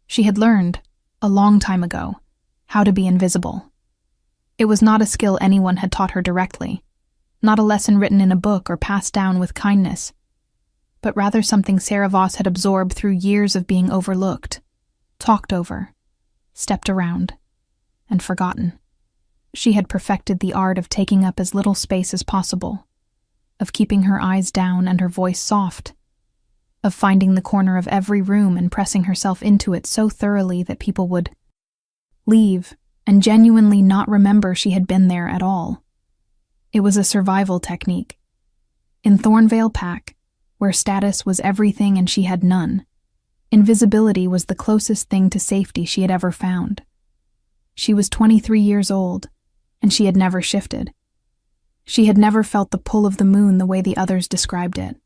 She had learned, a long time ago, how to be invisible. It was not a skill anyone had taught her directly, not a lesson written in a book or passed down with kindness, but rather something Sarah Voss had absorbed through years of being overlooked, talked over, stepped around, and forgotten. She had perfected the art of taking up as little space as possible, of keeping her eyes down and her voice soft, of finding the corner of every room and pressing herself into it so thoroughly that people would leave and genuinely not remember she had been there at all. It was a survival technique. In Thornvale Pack, where status was everything and she had none, invisibility was the closest thing to safety she had ever found. She was 23 years old, and she had never shifted. She had never felt the pull of the moon the way the others described it,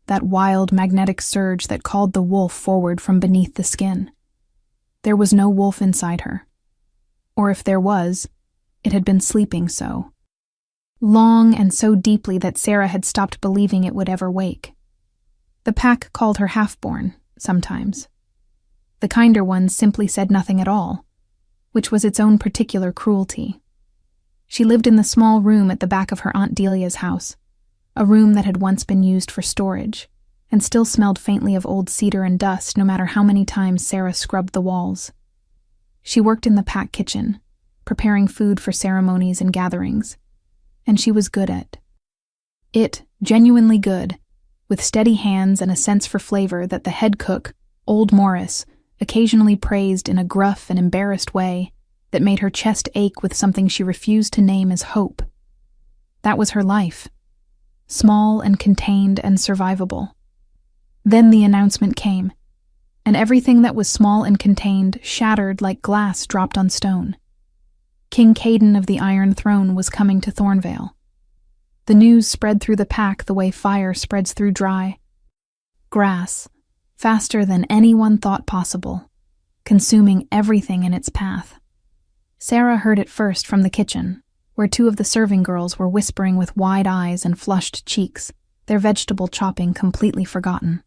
that wild magnetic surge that called the wolf forward from beneath the skin. There was no wolf inside her. Or if there was, it had been sleeping so long and so deeply that Sarah had stopped believing it would ever wake. The pack called her half-born, sometimes. The kinder ones simply said nothing at all, which was its own particular cruelty. She lived in the small room at the back of her Aunt Delia's house, a room that had once been used for storage, and still smelled faintly of old cedar and dust no matter how many times Sarah scrubbed the walls. She worked in the pack kitchen, preparing food for ceremonies and gatherings, and she was good at it, genuinely good, with steady hands and a sense for flavor that the head cook, Old Morris, occasionally praised in a gruff and embarrassed way that made her chest ache with something she refused to name as hope. That was her life, small and contained and survivable. Then the announcement came, and everything that was small and contained shattered like glass dropped on stone. King Caden of the Iron Throne was coming to Thornvale. The news spread through the pack the way fire spreads through dry grass, faster than anyone thought possible, consuming everything in its path. Sarah heard it first from the kitchen, where two of the serving girls were whispering with wide eyes and flushed cheeks, their vegetable chopping completely forgotten.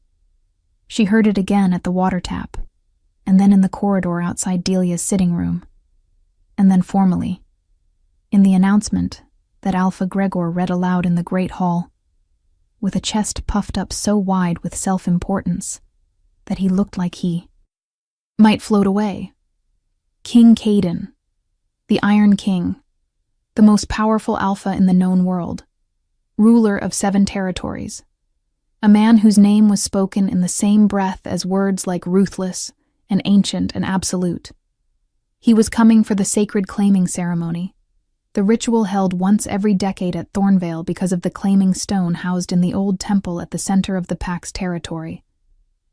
She heard it again at the water tap, and then in the corridor outside Delia's sitting room, and then formally, in the announcement that Alpha Gregor read aloud in the great hall, with a chest puffed up so wide with self-importance that he looked like he might float away. King Caden, the Iron King, the most powerful alpha in the known world, ruler of 7 territories, a man whose name was spoken in the same breath as words like ruthless and ancient and absolute. He was coming for the sacred claiming ceremony, the ritual held once every decade at Thornvale because of the claiming stone housed in the old temple at the center of the pack's territory,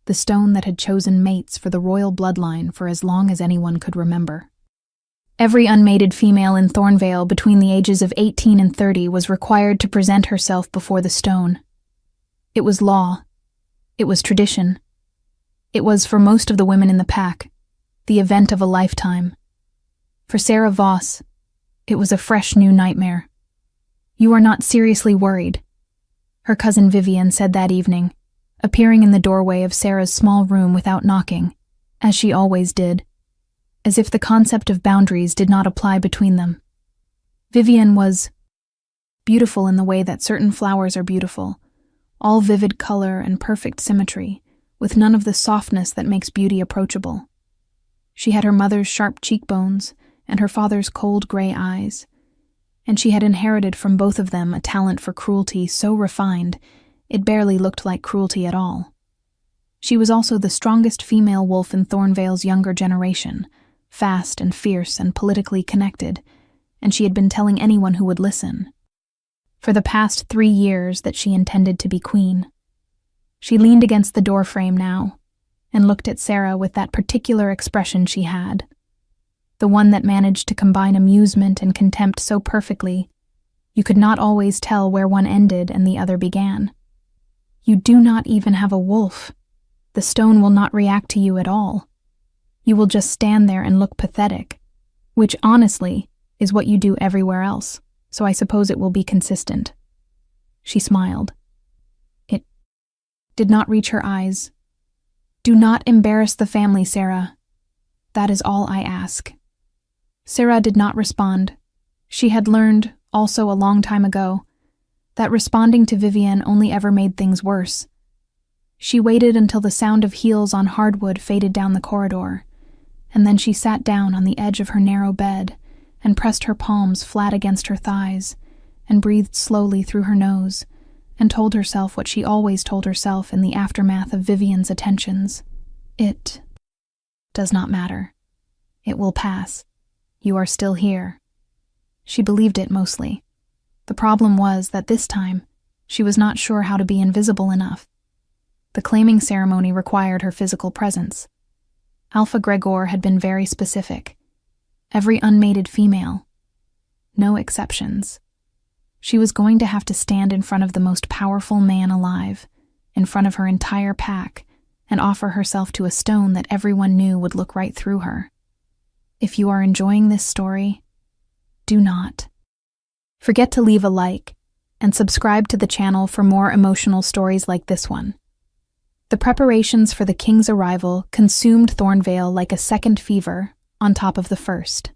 the stone that had chosen mates for the royal bloodline for as long as anyone could remember. Every unmated female in Thornvale between the ages of 18 and 30 was required to present herself before the stone. It was law. It was tradition. It was, for most of the women in the pack, the event of a lifetime. For Sarah Voss, it was a fresh new nightmare. "You are not seriously worried," her cousin Vivian said that evening, appearing in the doorway of Sarah's small room without knocking, as she always did, as if the concept of boundaries did not apply between them. Vivian was beautiful in the way that certain flowers are beautiful, all vivid color and perfect symmetry, with none of the softness that makes beauty approachable. She had her mother's sharp cheekbones and her father's cold gray eyes, and she had inherited from both of them a talent for cruelty so refined it barely looked like cruelty at all. She was also the strongest female wolf in Thornvale's younger generation, fast and fierce and politically connected, and she had been telling anyone who would listen, for the past 3 years, that she intended to be queen. She leaned against the doorframe now and looked at Sarah with that particular expression she had, the one that managed to combine amusement and contempt so perfectly you could not always tell where one ended and the other began. "You do not even have a wolf. The stone will not react to you at all. You will just stand there and look pathetic, which honestly is what you do everywhere else, so I suppose it will be consistent." She smiled. It did not reach her eyes. "Do not embarrass the family, Sarah. That is all I ask." Sarah did not respond. She had learned, also a long time ago, that responding to Vivienne only ever made things worse. She waited until the sound of heels on hardwood faded down the corridor, and then she sat down on the edge of her narrow bed and pressed her palms flat against her thighs and breathed slowly through her nose and told herself what she always told herself in the aftermath of Vivienne's attentions. It does not matter. It will pass. You are still here. She believed it mostly. The problem was that this time, she was not sure how to be invisible enough. The claiming ceremony required her physical presence. Alpha Gregor had been very specific. Every unmated female. No exceptions. She was going to have to stand in front of the most powerful man alive, in front of her entire pack, and offer herself to a stone that everyone knew would look right through her. If you are enjoying this story, do not forget to leave a like and subscribe to the channel for more emotional stories like this one. The preparations for the king's arrival consumed Thornvale like a second fever on top of the first.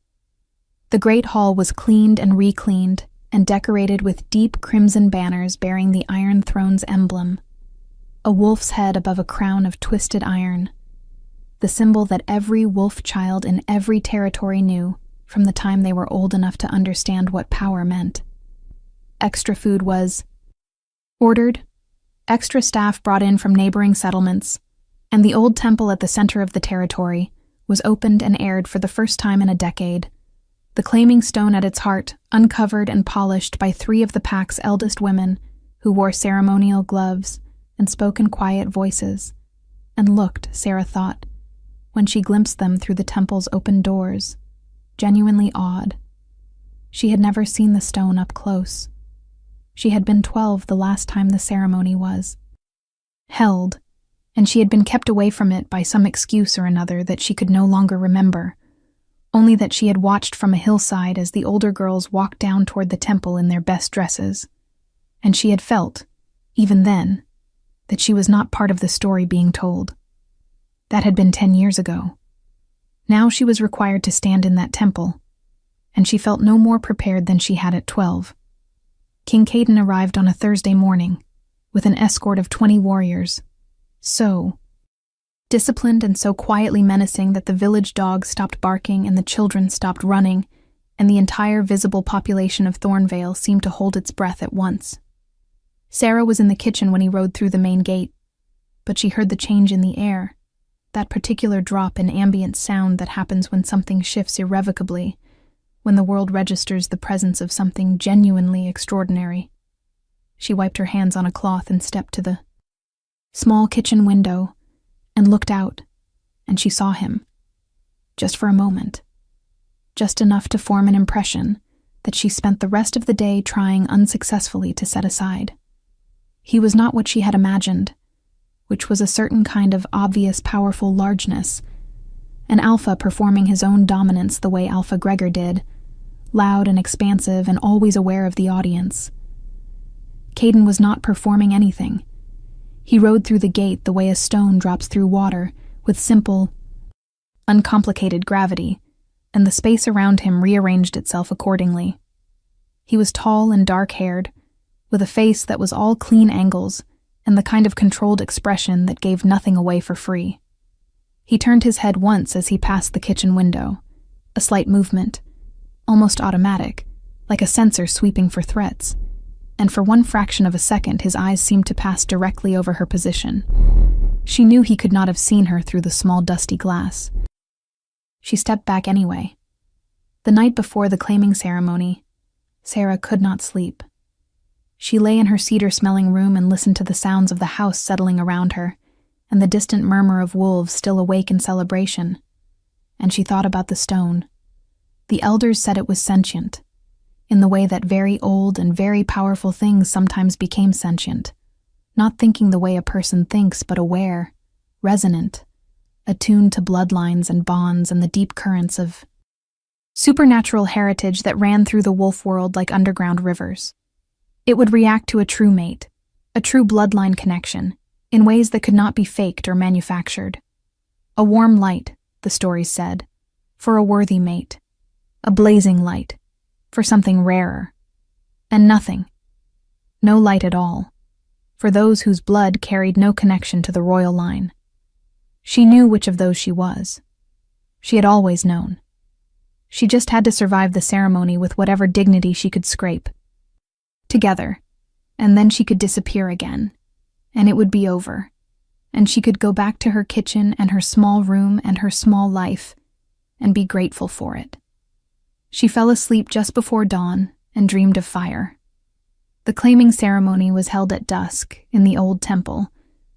The great hall was cleaned and re-cleaned and decorated with deep crimson banners bearing the Iron Throne's emblem, a wolf's head above a crown of twisted iron, the symbol that every wolf child in every territory knew from the time they were old enough to understand what power meant. Extra food was ordered, extra staff brought in from neighboring settlements, and the old temple at the center of the territory was opened and aired for the first time in a decade, the claiming stone at its heart uncovered and polished by 3 of the pack's eldest women who wore ceremonial gloves and spoke in quiet voices, and looked, Sarah thought, when she glimpsed them through the temple's open doors, genuinely awed. She had never seen the stone up close. She had been 12 the last time the ceremony was held, and she had been kept away from it by some excuse or another that she could no longer remember, only that she had watched from a hillside as the older girls walked down toward the temple in their best dresses, and she had felt, even then, that she was not part of the story being told. That had been 10 years ago. Now she was required to stand in that temple, and she felt no more prepared than she had at 12. King Caden arrived on a Thursday morning, with an escort of 20 warriors, so disciplined and so quietly menacing that the village dogs stopped barking and the children stopped running, and the entire visible population of Thornvale seemed to hold its breath at once. Sarah was in the kitchen when he rode through the main gate, but she heard the change in the air, that particular drop in ambient sound that happens when something shifts irrevocably, when the world registers the presence of something genuinely extraordinary. She wiped her hands on a cloth and stepped to the small kitchen window and looked out, and she saw him. Just for a moment. Just enough to form an impression that she spent the rest of the day trying unsuccessfully to set aside. He was not what she had imagined, which was a certain kind of obvious, powerful largeness, an alpha performing his own dominance the way Alpha Gregor did, loud and expansive and always aware of the audience. Caden was not performing anything. He rode through the gate the way a stone drops through water, with simple, uncomplicated gravity, and the space around him rearranged itself accordingly. He was tall and dark-haired, with a face that was all clean angles and the kind of controlled expression that gave nothing away for free. He turned his head once as he passed the kitchen window, a slight movement, almost automatic, like a sensor sweeping for threats, and for one fraction of a second his eyes seemed to pass directly over her position. She knew he could not have seen her through the small dusty glass. She stepped back anyway. The night before the claiming ceremony, Sarah could not sleep. She lay in her cedar-smelling room and listened to the sounds of the house settling around her, and the distant murmur of wolves still awake in celebration. And she thought about the stone. The elders said it was sentient, in the way that very old and very powerful things sometimes became sentient, not thinking the way a person thinks, but aware, resonant, attuned to bloodlines and bonds and the deep currents of supernatural heritage that ran through the wolf world like underground rivers. It would react to a true mate, a true bloodline connection, in ways that could not be faked or manufactured. A warm light, the stories said, for a worthy mate, a blazing light, for something rarer, and nothing, no light at all, for those whose blood carried no connection to the royal line. She knew which of those she was. She had always known. She just had to survive the ceremony with whatever dignity she could scrape. Together, and then she could disappear again, and it would be over, and she could go back to her kitchen and her small room and her small life, and be grateful for it. She fell asleep just before dawn and dreamed of fire. The claiming ceremony was held at dusk in the old temple,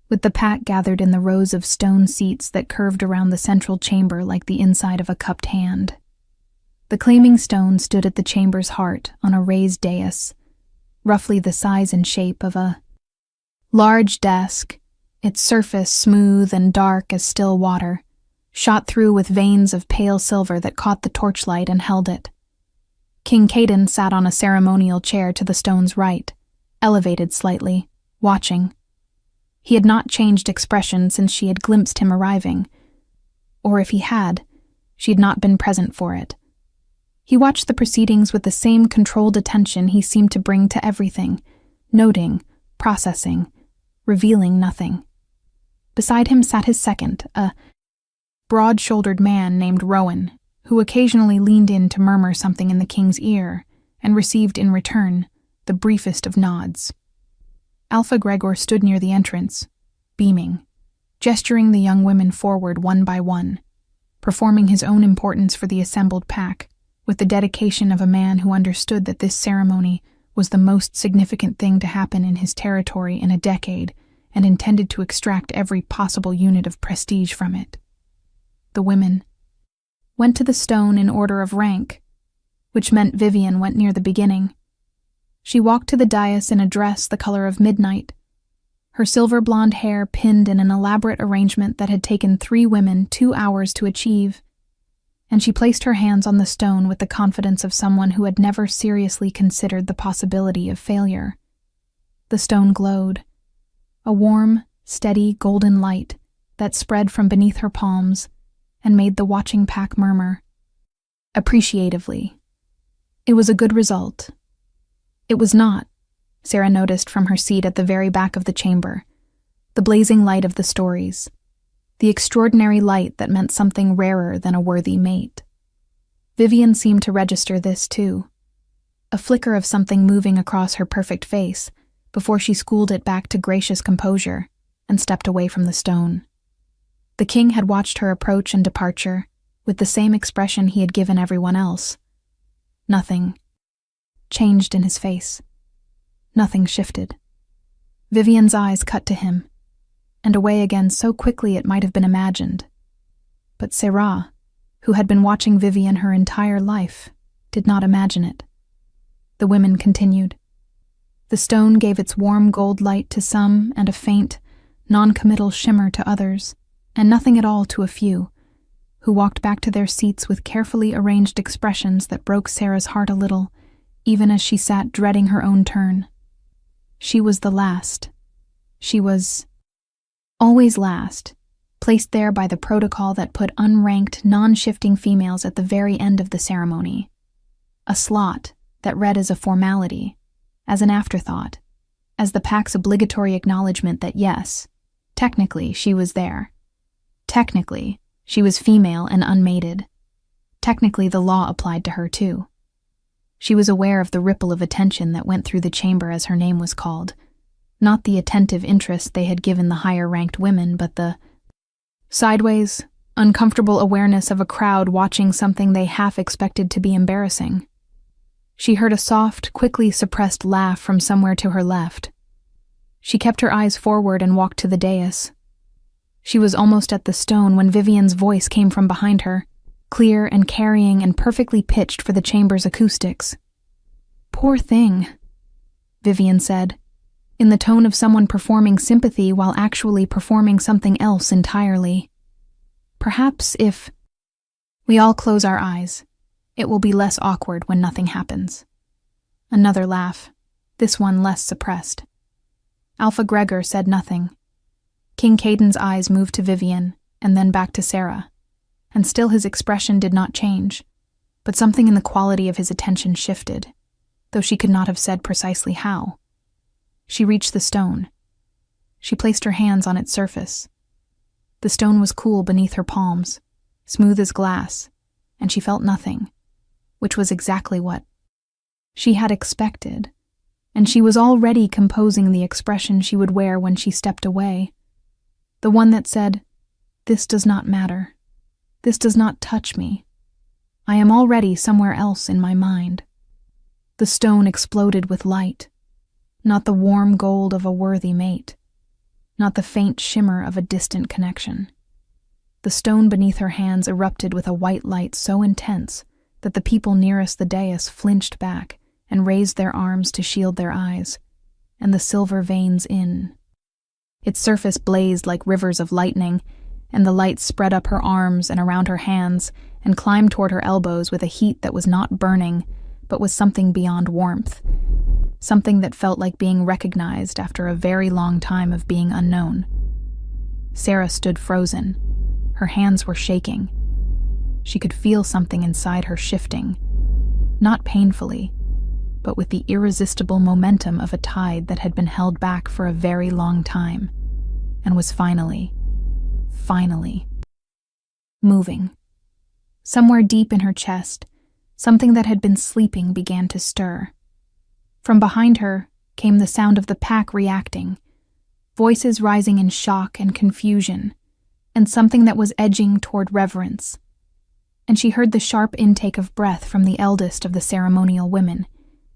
with the pack gathered in the rows of stone seats that curved around the central chamber like the inside of a cupped hand. The claiming stone stood at the chamber's heart on a raised dais, roughly the size and shape of a large desk, its surface smooth and dark as still water, shot through with veins of pale silver that caught the torchlight and held it. King Caden sat on a ceremonial chair to the stone's right, elevated slightly, watching. He had not changed expression since she had glimpsed him arriving, or if he had, she had not been present for it. He watched the proceedings with the same controlled attention he seemed to bring to everything, noting, processing, revealing nothing. Beside him sat his second, a broad-shouldered man named Rowan, who occasionally leaned in to murmur something in the king's ear and received in return the briefest of nods. Alpha Gregor stood near the entrance, beaming, gesturing the young women forward one by one, performing his own importance for the assembled pack, with the dedication of a man who understood that this ceremony was the most significant thing to happen in his territory in a decade and intended to extract every possible unit of prestige from it. The women went to the stone in order of rank, which meant Vivian went near the beginning. She walked to the dais in a dress the color of midnight, her silver blonde hair pinned in an elaborate arrangement that had taken 3 women 2 hours to achieve, and she placed her hands on the stone with the confidence of someone who had never seriously considered the possibility of failure. The stone glowed, a warm, steady golden light that spread from beneath her palms and made the watching pack murmur appreciatively. It was a good result. It was not, Sarah noticed from her seat at the very back of the chamber, the blazing light of the stories, the extraordinary light that meant something rarer than a worthy mate. Vivian seemed to register this too, a flicker of something moving across her perfect face before she schooled it back to gracious composure and stepped away from the stone. The king had watched her approach and departure with the same expression he had given everyone else. Nothing changed in his face. Nothing shifted. Vivian's eyes cut to him, and away again so quickly it might have been imagined. But Sarah, who had been watching Vivian her entire life, did not imagine it. The women continued. The stone gave its warm gold light to some and a faint, non-committal shimmer to others, and nothing at all to a few, who walked back to their seats with carefully arranged expressions that broke Sarah's heart a little, even as she sat dreading her own turn. She was the last. She was always last, placed there by the protocol that put unranked, non-shifting females at the very end of the ceremony. A slot that read as a formality, as an afterthought, as the pack's obligatory acknowledgement that yes, technically she was there. Technically, she was female and unmated. Technically, the law applied to her too. She was aware of the ripple of attention that went through the chamber as her name was called, not the attentive interest they had given the higher-ranked women, but the sideways, uncomfortable awareness of a crowd watching something they half expected to be embarrassing. She heard a soft, quickly suppressed laugh from somewhere to her left. She kept her eyes forward and walked to the dais. She was almost at the stone when Vivian's voice came from behind her, clear and carrying and perfectly pitched for the chamber's acoustics. "Poor thing," Vivian said, in the tone of someone performing sympathy while actually performing something else entirely. "Perhaps if we all close our eyes, it will be less awkward when nothing happens." Another laugh, this one less suppressed. Alpha Gregor said nothing. King Caden's eyes moved to Vivian, and then back to Sarah, and still his expression did not change, but something in the quality of his attention shifted, though she could not have said precisely how. She reached the stone. She placed her hands on its surface. The stone was cool beneath her palms, smooth as glass, and she felt nothing, which was exactly what she had expected, and she was already composing the expression she would wear when she stepped away, the one that said, "This does not matter. This does not touch me. I am already somewhere else in my mind." The stone exploded with light, not the warm gold of a worthy mate, not the faint shimmer of a distant connection. The stone beneath her hands erupted with a white light so intense that the people nearest the dais flinched back and raised their arms to shield their eyes, and the silver veins in. Its surface blazed like rivers of lightning, and the light spread up her arms and around her hands and climbed toward her elbows with a heat that was not burning, but was something beyond warmth, something that felt like being recognized after a very long time of being unknown. Sarah stood frozen. Her hands were shaking. She could feel something inside her shifting, not painfully, but with the irresistible momentum of a tide that had been held back for a very long time, and was finally moving. Somewhere deep in her chest, something that had been sleeping began to stir. From behind her came the sound of the pack reacting, voices rising in shock and confusion, and something that was edging toward reverence. And she heard the sharp intake of breath from the eldest of the ceremonial women,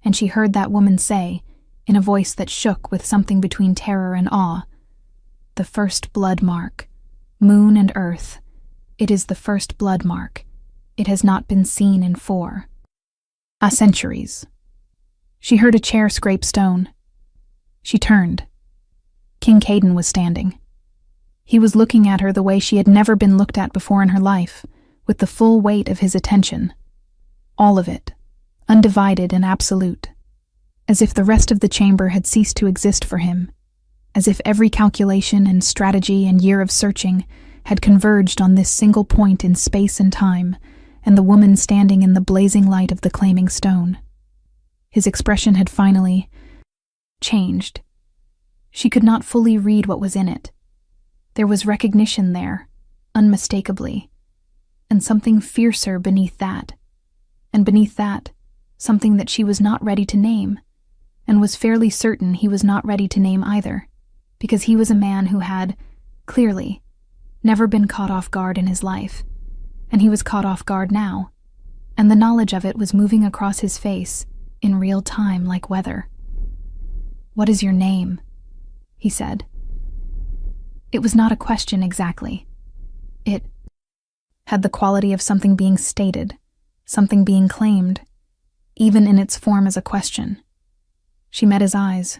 and she heard that woman say, in a voice that shook with something between terror and awe, "The first blood mark. Moon and earth. It is the first blood mark. It has not been seen in 4 centuries." She heard a chair scrape stone. She turned. King Caden was standing. He was looking at her the way she had never been looked at before in her life, with the full weight of his attention. All of it, undivided and absolute, as if the rest of the chamber had ceased to exist for him, as if every calculation and strategy and year of searching had converged on this single point in space and time, and the woman standing in the blazing light of the claiming stone. His expression had finally changed. She could not fully read what was in it. There was recognition there, unmistakably, and something fiercer beneath that, and beneath that, something that she was not ready to name, and was fairly certain he was not ready to name either, because he was a man who had, clearly, never been caught off guard in his life, and he was caught off guard now, and the knowledge of it was moving across his face in real time like weather. "What is your name?" he said. It was not a question exactly. It had the quality of something being stated, something being claimed, even in its form as a question. She met his eyes.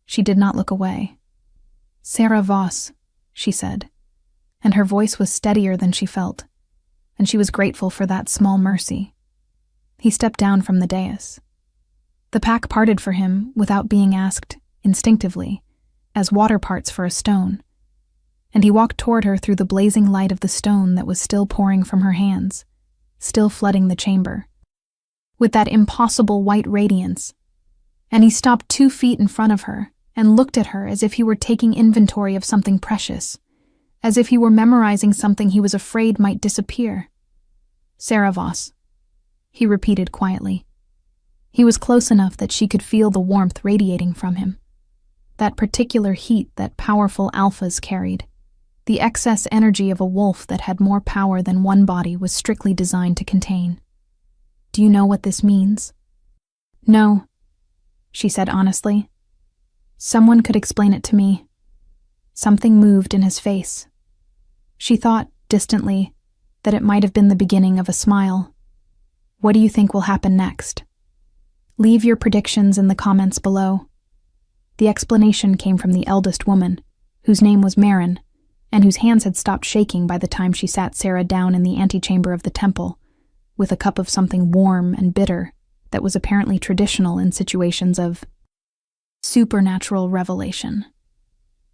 She did not look away. "Sarah Voss," she said, and her voice was steadier than she felt, and she was grateful for that small mercy. He stepped down from the dais. The pack parted for him without being asked, instinctively, as water parts for a stone, and he walked toward her through the blazing light of the stone that was still pouring from her hands, still flooding the chamber, with that impossible white radiance, and he stopped 2 feet in front of her and looked at her as if he were taking inventory of something precious, as if he were memorizing something he was afraid might disappear. "Sarah Voss," he repeated quietly. He was close enough that she could feel the warmth radiating from him, that particular heat that powerful alphas carried. The excess energy of a wolf that had more power than one body was strictly designed to contain. "Do you know what this means?" "No," she said honestly. "Someone could explain it to me." Something moved in his face. She thought, distantly, that it might have been the beginning of a smile. "What do you think will happen next?" Leave your predictions in the comments below. The explanation came from the eldest woman, whose name was Marin, and whose hands had stopped shaking by the time she sat Sarah down in the antechamber of the temple, with a cup of something warm and bitter that was apparently traditional in situations of supernatural revelation.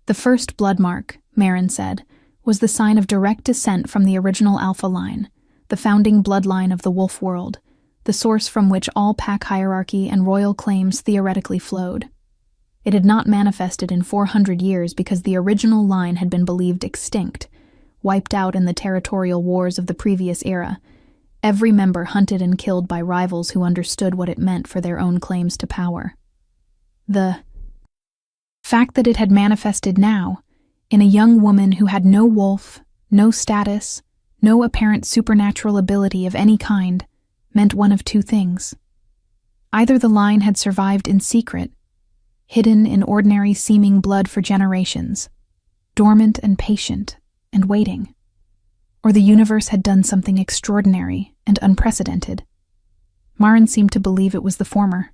"The first blood mark," Marin said, was the sign of direct descent from the original Alpha line, the founding bloodline of the wolf world, the source from which all pack hierarchy and royal claims theoretically flowed. It had not manifested in 400 years because the original line had been believed extinct, wiped out in the territorial wars of the previous era, every member hunted and killed by rivals who understood what it meant for their own claims to power. The fact that it had manifested now, in a young woman who had no wolf, no status, no apparent supernatural ability of any kind, meant one of two things. Either the line had survived in secret, hidden in ordinary-seeming blood for generations, dormant and patient and waiting, or the universe had done something extraordinary and unprecedented. Maren seemed to believe it was the former.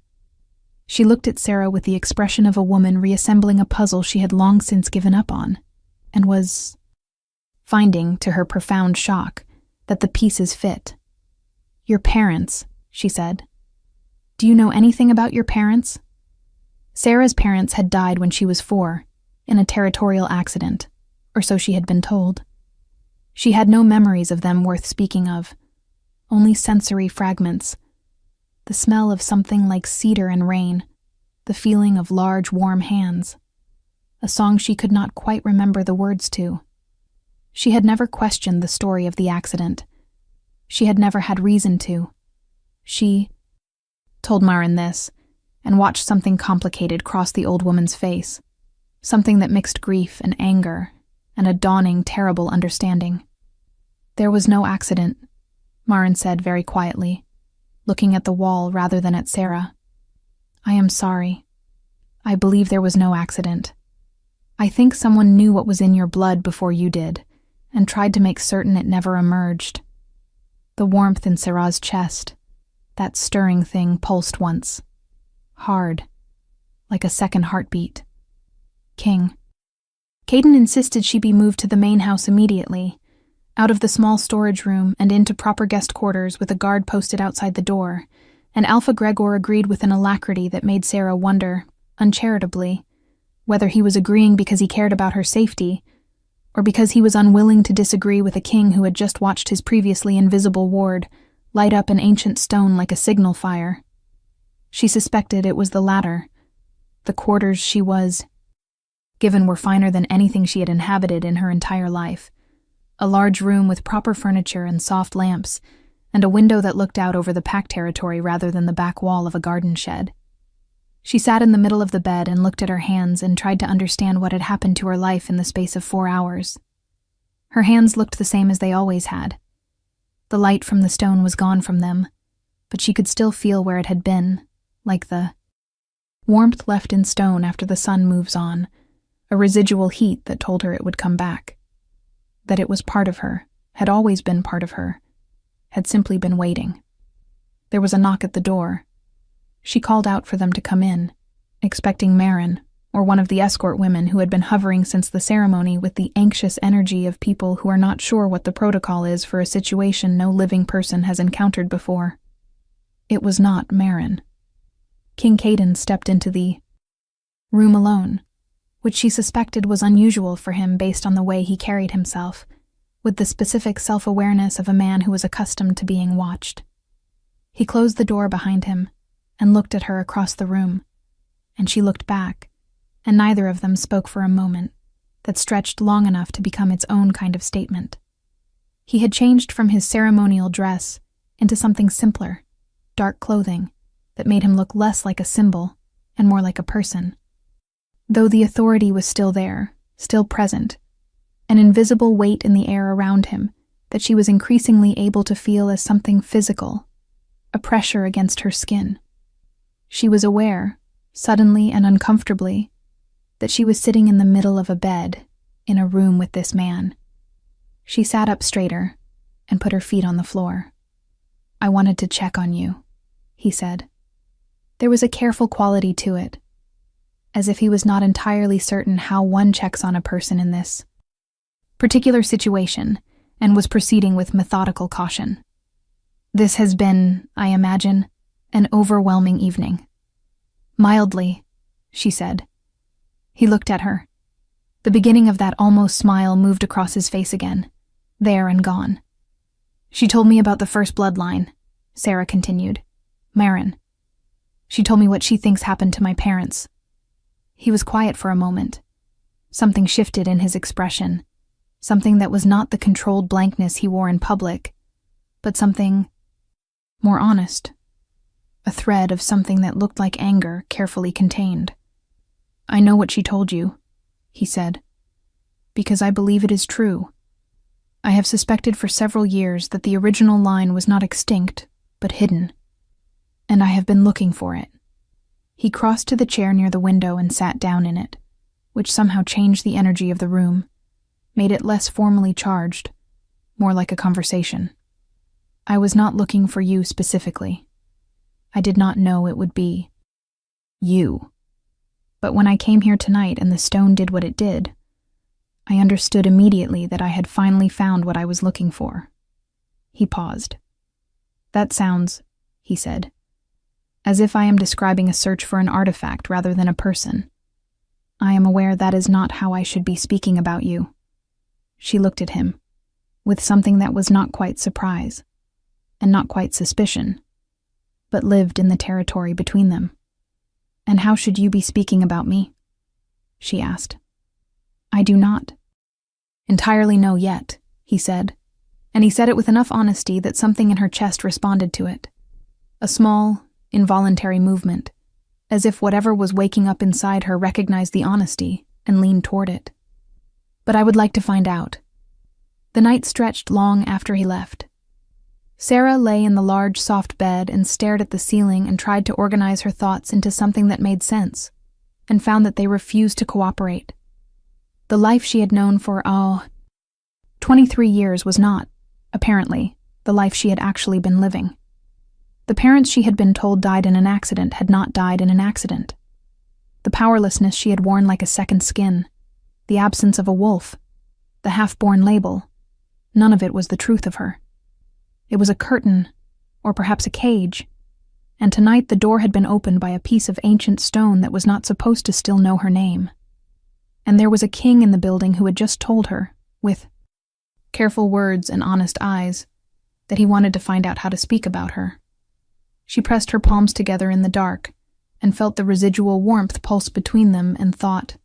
She looked at Sarah with the expression of a woman reassembling a puzzle she had long since given up on, and was finding, to her profound shock, that the pieces fit. "Your parents," she said. "Do you know anything about your parents?" Sarah's parents had died when she was 4, in a territorial accident, or so she had been told. She had no memories of them worth speaking of, only sensory fragments. The smell of something like cedar and rain, the feeling of large, warm hands. A song she could not quite remember the words to. She had never questioned the story of the accident. She had never had reason to. She told Maren this, and watched something complicated cross the old woman's face, something that mixed grief and anger, and a dawning, terrible understanding. "There was no accident," Maren said very quietly, looking at the wall rather than at Sarah. "I am sorry. I believe there was no accident. I think someone knew what was in your blood before you did, and tried to make certain it never emerged." The warmth in Sarah's chest, that stirring thing, pulsed once. Hard, like a second heartbeat. King. Caden insisted she be moved to the main house immediately, out of the small storage room and into proper guest quarters with a guard posted outside the door, and Alpha Gregor agreed with an alacrity that made Sarah wonder, uncharitably, whether he was agreeing because he cared about her safety, or because he was unwilling to disagree with a king who had just watched his previously invisible ward light up an ancient stone like a signal fire. She suspected it was the latter. The quarters she was given were finer than anything she had inhabited in her entire life. A large room with proper furniture and soft lamps, and a window that looked out over the pack territory rather than the back wall of a garden shed. She sat in the middle of the bed and looked at her hands and tried to understand what had happened to her life in the space of 4 hours. Her hands looked the same as they always had. The light from the stone was gone from them, but she could still feel where it had been, like the warmth left in stone after the sun moves on, a residual heat that told her it would come back. That it was part of her, had always been part of her, had simply been waiting. There was a knock at the door. She called out for them to come in, expecting Maren, or one of the escort women who had been hovering since the ceremony with the anxious energy of people who are not sure what the protocol is for a situation no living person has encountered before. It was not Maren. King Caden stepped into the room alone, which she suspected was unusual for him based on the way he carried himself, with the specific self-awareness of a man who was accustomed to being watched. He closed the door behind him and looked at her across the room, and she looked back, and neither of them spoke for a moment that stretched long enough to become its own kind of statement. He had changed from his ceremonial dress into something simpler, dark clothing, that made him look less like a symbol and more like a person. Though the authority was still there, still present, an invisible weight in the air around him that she was increasingly able to feel as something physical, a pressure against her skin. She was aware, suddenly and uncomfortably, that she was sitting in the middle of a bed in a room with this man. She sat up straighter and put her feet on the floor. "I wanted to check on you," he said. There was a careful quality to it, as if he was not entirely certain how one checks on a person in this particular situation, and was proceeding with methodical caution. "This has been, I imagine, an overwhelming evening." "Mildly," she said. He looked at her. The beginning of that almost smile moved across his face again, there and gone. She told me about the first bloodline, Sarah continued. Marin. She told me what she thinks happened to my parents. He was quiet for a moment. Something shifted in his expression, something that was not the controlled blankness he wore in public, but something more honest, a thread of something that looked like anger carefully contained. I know what she told you, he said, because I believe it is true. I have suspected for several years that the original line was not extinct, but hidden, and I have been looking for it. He crossed to the chair near the window and sat down in it, which somehow changed the energy of the room, made it less formally charged, more like a conversation. I was not looking for you specifically. I did not know it would be you. But when I came here tonight and the stone did what it did, I understood immediately that I had finally found what I was looking for. He paused. That sounds, he said, as if I am describing a search for an artifact rather than a person. I am aware that is not how I should be speaking about you. She looked at him, with something that was not quite surprise, and not quite suspicion, but lived in the territory between them. And how should you be speaking about me? She asked. I do not entirely know yet, he said, and he said it with enough honesty that something in her chest responded to it. A small, involuntary movement, as if whatever was waking up inside her recognized the honesty and leaned toward it. But I would like to find out. The night stretched long after he left. Sarah lay in the large, soft bed and stared at the ceiling and tried to organize her thoughts into something that made sense, and found that they refused to cooperate. The life she had known for, 23 years was not, apparently, the life she had actually been living. The parents she had been told died in an accident had not died in an accident. The powerlessness she had worn like a second skin, the absence of a wolf, the half-born label, none of it was the truth of her. It was a curtain, or perhaps a cage, and tonight the door had been opened by a piece of ancient stone that was not supposed to still know her name. And there was a king in the building who had just told her, with careful words and honest eyes, that he wanted to find out how to speak about her. She pressed her palms together in the dark and felt the residual warmth pulse between them and thought,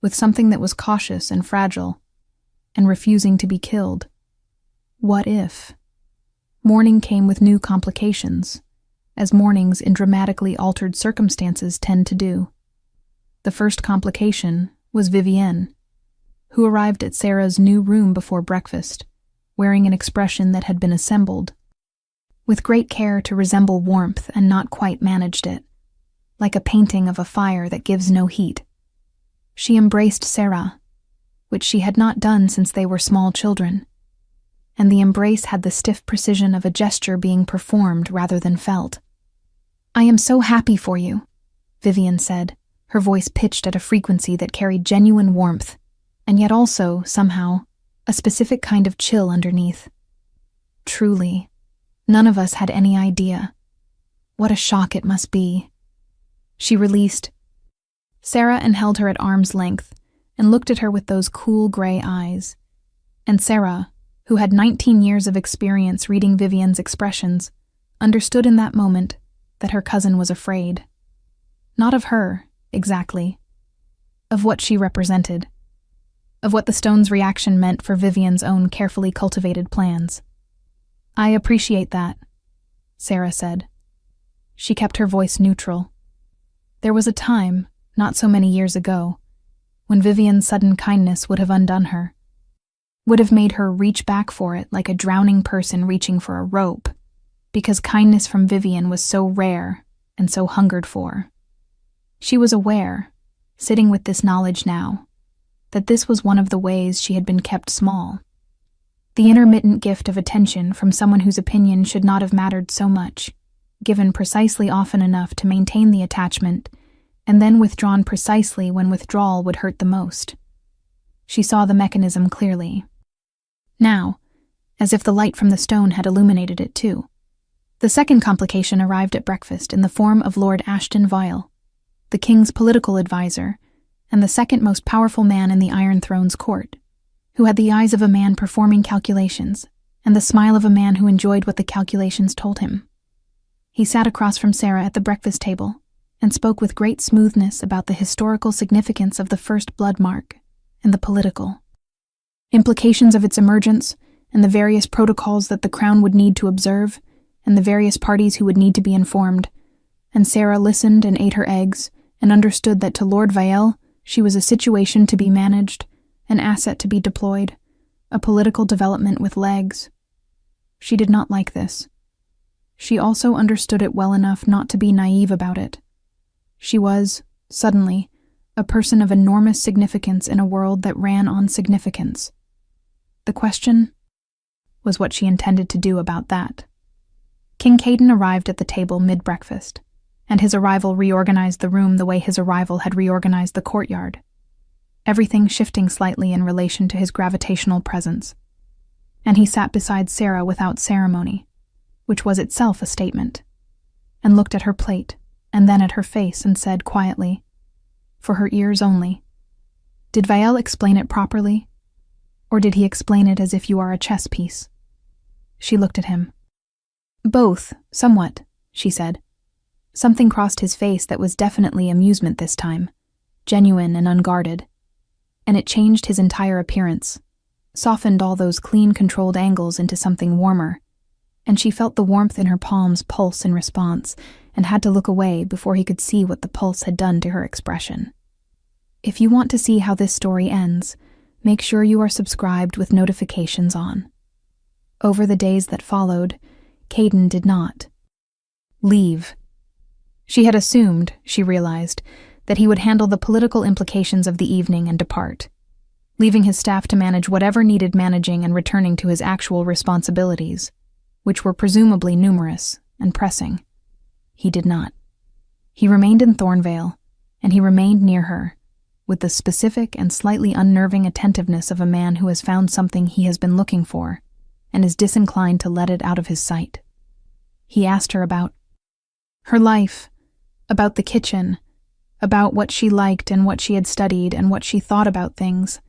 with something that was cautious and fragile, and refusing to be killed, what if? Morning came with new complications, as mornings in dramatically altered circumstances tend to do. The first complication was Vivienne, who arrived at Sarah's new room before breakfast, wearing an expression that had been assembled, with great care to resemble warmth and not quite managed it, like a painting of a fire that gives no heat. She embraced Sarah, which she had not done since they were small children, and the embrace had the stiff precision of a gesture being performed rather than felt. I am so happy for you, Vivienne said, her voice pitched at a frequency that carried genuine warmth, and yet also, somehow, a specific kind of chill underneath. Truly, none of us had any idea. What a shock it must be. She released Sarah and held her at arm's length and looked at her with those cool gray eyes. And Sarah, who had 19 years of experience reading Vivienne's expressions, understood in that moment that her cousin was afraid. Not of her, exactly. Of what she represented. Of what the stone's reaction meant for Vivienne's own carefully cultivated plans. I appreciate that, Sarah said. She kept her voice neutral. There was a time, not so many years ago, when Vivienne's sudden kindness would have undone her, would have made her reach back for it like a drowning person reaching for a rope, because kindness from Vivienne was so rare and so hungered for. She was aware, sitting with this knowledge now, that this was one of the ways she had been kept small. The intermittent gift of attention from someone whose opinion should not have mattered so much, given precisely often enough to maintain the attachment, and then withdrawn precisely when withdrawal would hurt the most. She saw the mechanism clearly. Now, as if the light from the stone had illuminated it too. The second complication arrived at breakfast in the form of Lord Ashton Vile, the king's political advisor, and the second most powerful man in the Iron Throne's court, who had the eyes of a man performing calculations and the smile of a man who enjoyed what the calculations told him. He sat across from Sarah at the breakfast table and spoke with great smoothness about the historical significance of the first blood mark and the political implications of its emergence and the various protocols that the crown would need to observe and the various parties who would need to be informed. And Sarah listened and ate her eggs and understood that to Lord Vielle she was a situation to be managed, an asset to be deployed, a political development with legs. She did not like this. She also understood it well enough not to be naive about it. She was, suddenly, a person of enormous significance in a world that ran on significance. The question was what she intended to do about that. King Caden arrived at the table mid-breakfast, and his arrival reorganized the room the way his arrival had reorganized the courtyard, everything shifting slightly in relation to his gravitational presence. And he sat beside Sarah without ceremony, which was itself a statement, and looked at her plate, and then at her face and said quietly, for her ears only, "Did Vielle explain it properly? Or did he explain it as if you are a chess piece?" She looked at him. "Both, somewhat," she said. Something crossed his face that was definitely amusement this time, genuine and unguarded, and it changed his entire appearance, softened all those clean, controlled angles into something warmer, and she felt the warmth in her palms pulse in response and had to look away before he could see what the pulse had done to her expression. If you want to see how this story ends, make sure you are subscribed with notifications on. Over the days that followed, Caden did not leave. She had assumed, she realized, that he would handle the political implications of the evening and depart, leaving his staff to manage whatever needed managing and returning to his actual responsibilities, which were presumably numerous and pressing. He did not. He remained in Thornvale, and he remained near her, with the specific and slightly unnerving attentiveness of a man who has found something he has been looking for and is disinclined to let it out of his sight. He asked her about her life, about the kitchen, about what she liked and what she had studied and what she thought about things,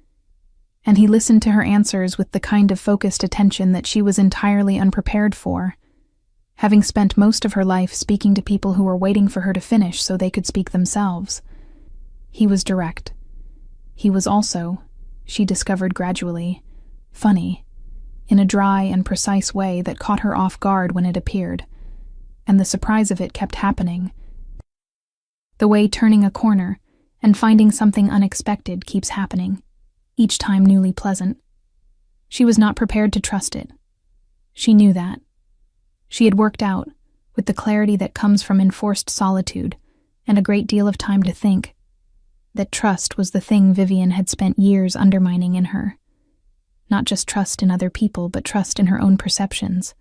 and he listened to her answers with the kind of focused attention that she was entirely unprepared for, having spent most of her life speaking to people who were waiting for her to finish so they could speak themselves. He was direct. He was also, she discovered gradually, funny, in a dry and precise way that caught her off guard when it appeared, and the surprise of it kept happening. The way turning a corner and finding something unexpected keeps happening, each time newly pleasant. She was not prepared to trust it. She knew that. She had worked out, with the clarity that comes from enforced solitude and a great deal of time to think, that trust was the thing Vivian had spent years undermining in her. Not just trust in other people, but trust in her own perceptions,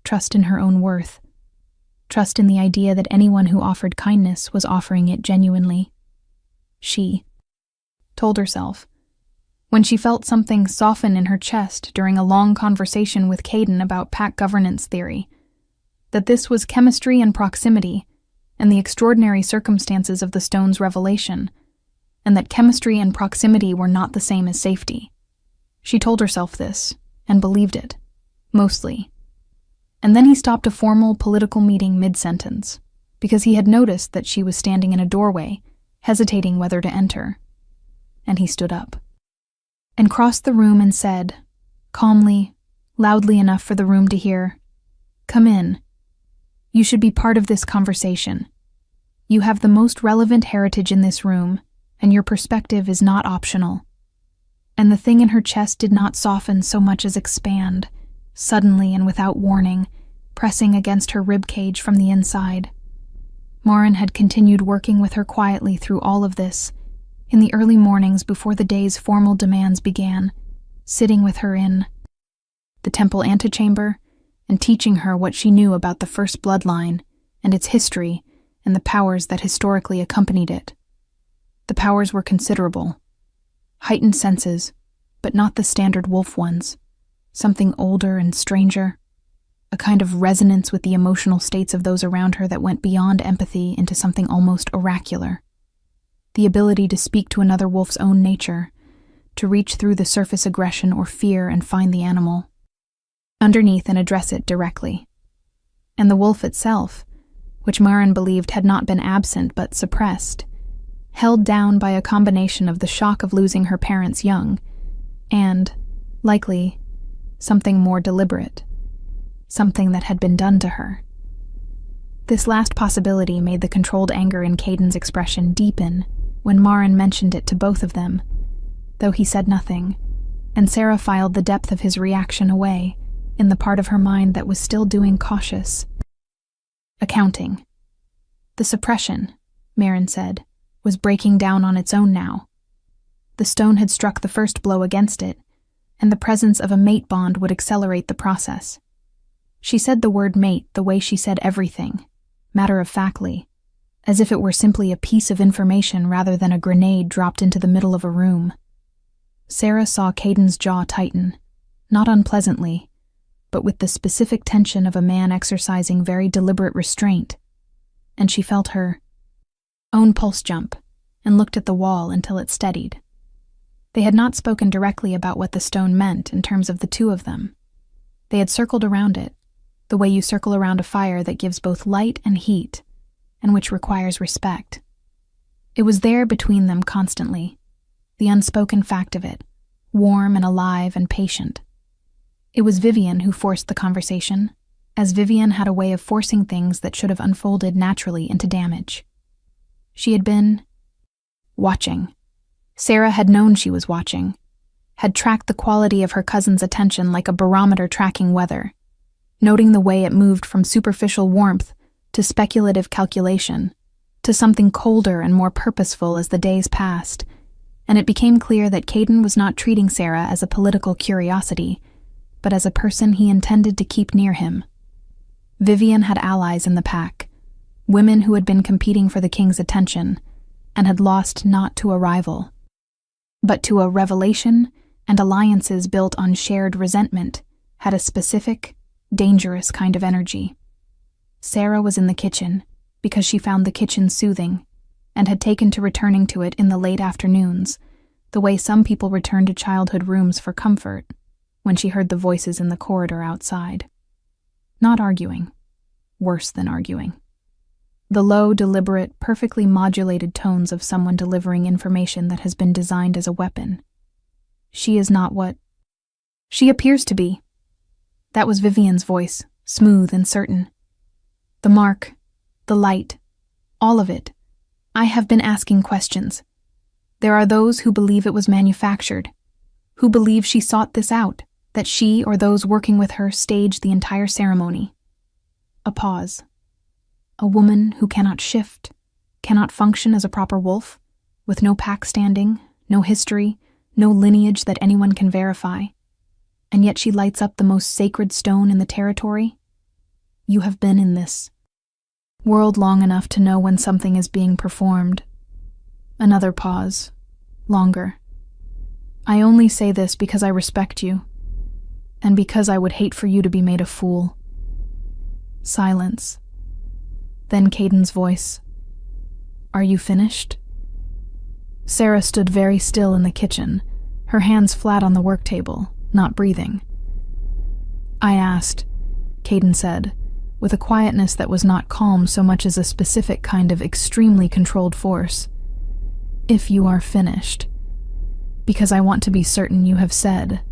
trust in her own worth, trust in the idea that anyone who offered kindness was offering it genuinely. She told herself, when she felt something soften in her chest during a long conversation with Caden about pack governance theory, that this was chemistry and proximity and the extraordinary circumstances of the stone's revelation, and that chemistry and proximity were not the same as safety. She told herself this, and believed it, mostly. And then he stopped a formal political meeting mid-sentence, because he had noticed that she was standing in a doorway, hesitating whether to enter. And he stood up, and crossed the room and said, calmly, loudly enough for the room to hear, "Come in. You should be part of this conversation. You have the most relevant heritage in this room, and your perspective is not optional." And the thing in her chest did not soften so much as expand, suddenly and without warning, pressing against her ribcage from the inside. Morin had continued working with her quietly through all of this, in the early mornings before the day's formal demands began, sitting with her in the temple antechamber and teaching her what she knew about the first bloodline and its history and the powers that historically accompanied it. The powers were considerable. Heightened senses, but not the standard wolf ones. Something older and stranger. A kind of resonance with the emotional states of those around her that went beyond empathy into something almost oracular. the ability to speak to another wolf's own nature, to reach through the surface aggression or fear and find the animal underneath and address it directly. And the wolf itself, which Maren believed had not been absent but suppressed, held down by a combination of the shock of losing her parents young and, likely, something more deliberate, something that had been done to her. This last possibility made the controlled anger in Caden's expression deepen when Maren mentioned it to both of them, though he said nothing, and Sarah filed the depth of his reaction away in the part of her mind that was still doing cautious accounting. The suppression, Maren said, was breaking down on its own now. The stone had struck the first blow against it, and the presence of a mate bond would accelerate the process. She said the word mate the way she said everything, matter-of-factly, as if it were simply a piece of information rather than a grenade dropped into the middle of a room. Sarah saw Caden's jaw tighten, not unpleasantly, but with the specific tension of a man exercising very deliberate restraint, and she felt her own pulse jump and looked at the wall until it steadied. They had not spoken directly about what the stone meant in terms of the two of them. They had circled around it, the way you circle around a fire that gives both light and heat, and which requires respect. It was there between them constantly, the unspoken fact of it, warm and alive and patient. It was Vivian who forced the conversation, as Vivian had a way of forcing things that should have unfolded naturally into damage. She had been watching. Sarah had known she was watching, had tracked the quality of her cousin's attention like a barometer tracking weather, noting the way it moved from superficial warmth to speculative calculation, to something colder and more purposeful as the days passed, and it became clear that Caden was not treating Sarah as a political curiosity, but as a person he intended to keep near him. Vivian had allies in the pack, women who had been competing for the king's attention, and had lost not to a rival, but to a revelation, and alliances built on shared resentment had a specific, dangerous kind of energy. Sarah was in the kitchen because she found the kitchen soothing, and had taken to returning to it in the late afternoons, the way some people return to childhood rooms for comfort, when she heard the voices in the corridor outside. Not arguing. Worse than arguing. The low, deliberate, perfectly modulated tones of someone delivering information that has been designed as a weapon. She is not what she appears to be. That was Vivian's voice, smooth and certain. The mark, the light, all of it. I have been asking questions. There are those who believe it was manufactured, who believe she sought this out, that she or those working with her staged the entire ceremony. A pause. A woman who cannot shift, cannot function as a proper wolf, with no pack standing, no history, no lineage that anyone can verify, and yet she lights up the most sacred stone in the territory? You have been in this world long enough to know when something is being performed. Another pause. Longer. I only say this because I respect you, and because I would hate for you to be made a fool. Silence. Then Caden's voice. Are you finished? Sarah stood very still in the kitchen, her hands flat on the work table, not breathing. I asked, Caden said, with a quietness that was not calm so much as a specific kind of extremely controlled force. If you are finished. Because I want to be certain you have said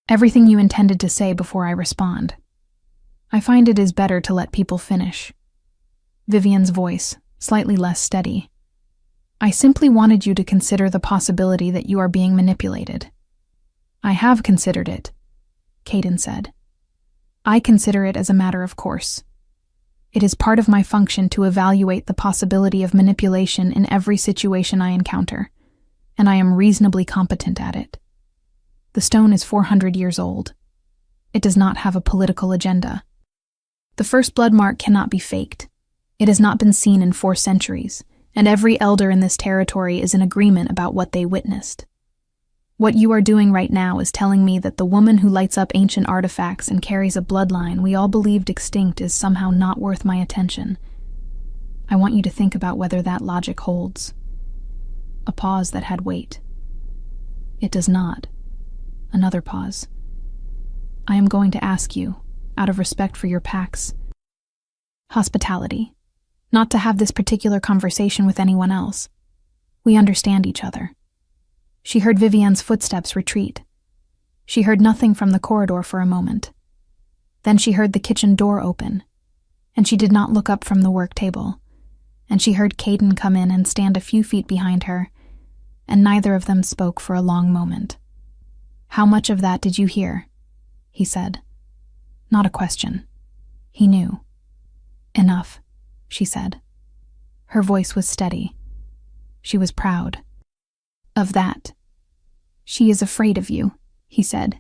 everything you intended to say before I respond. I find it is better to let people finish. Vivian's voice, slightly less steady. I simply wanted you to consider the possibility that you are being manipulated. I have considered it, Caden said. I consider it as a matter of course. It is part of my function to evaluate the possibility of manipulation in every situation I encounter, and I am reasonably competent at it. The stone is 400 years old. It does not have a political agenda. The first blood mark cannot be faked. It has not been seen in 4 centuries, and every elder in this territory is in agreement about what they witnessed. What you are doing right now is telling me that the woman who lights up ancient artifacts and carries a bloodline we all believed extinct is somehow not worth my attention. I want you to think about whether that logic holds. A pause that had weight. It does not. Another pause. I am going to ask you, out of respect for your pack's hospitality, not to have this particular conversation with anyone else. We understand each other. She heard Vivian's footsteps retreat. She heard nothing from the corridor for a moment. Then she heard the kitchen door open, and she did not look up from the work table, and she heard Caden come in and stand a few feet behind her, and neither of them spoke for a long moment. How much of that did you hear? He said. Not a question. He knew. Enough, she said. Her voice was steady. She was proud. Of that. She is afraid of you, he said.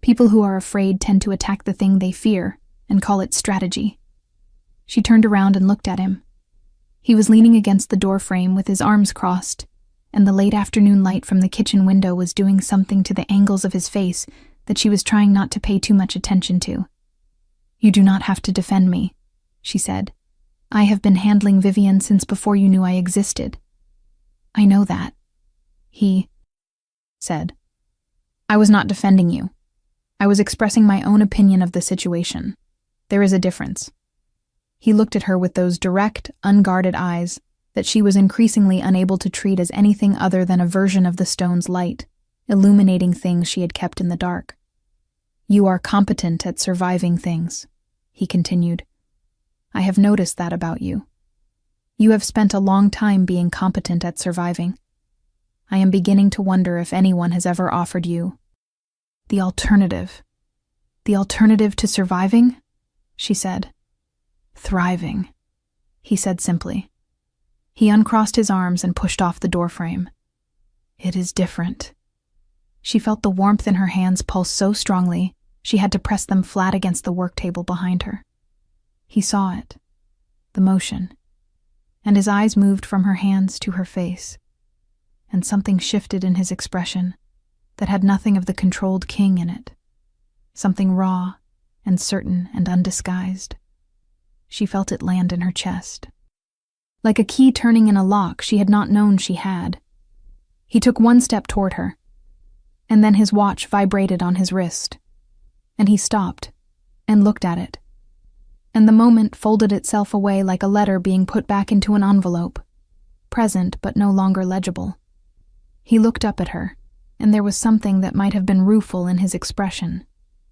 People who are afraid tend to attack the thing they fear and call it strategy. She turned around and looked at him. He was leaning against the door frame with his arms crossed, and the late afternoon light from the kitchen window was doing something to the angles of his face that she was trying not to pay too much attention to. You do not have to defend me, she said. I have been handling Vivian since before you knew I existed. I know that, he said. I was not defending you. I was expressing my own opinion of the situation. There is a difference. He looked at her with those direct, unguarded eyes that she was increasingly unable to treat as anything other than a version of the stone's light, illuminating things she had kept in the dark. You are competent at surviving things, he continued. I have noticed that about you. You have spent a long time being competent at surviving. I am beginning to wonder if anyone has ever offered you the alternative. The alternative to surviving? She said. Thriving, he said simply. He uncrossed his arms and pushed off the doorframe. It is different. She felt the warmth in her hands pulse so strongly she had to press them flat against the work table behind her. He saw it, the motion, and his eyes moved from her hands to her face, and something shifted in his expression that had nothing of the controlled king in it, something raw and certain and undisguised. She felt it land in her chest. Like a key turning in a lock she had not known she had. He took one step toward her, and then his watch vibrated on his wrist, and he stopped and looked at it, and the moment folded itself away like a letter being put back into an envelope, present but no longer legible. He looked up at her, and there was something that might have been rueful in his expression,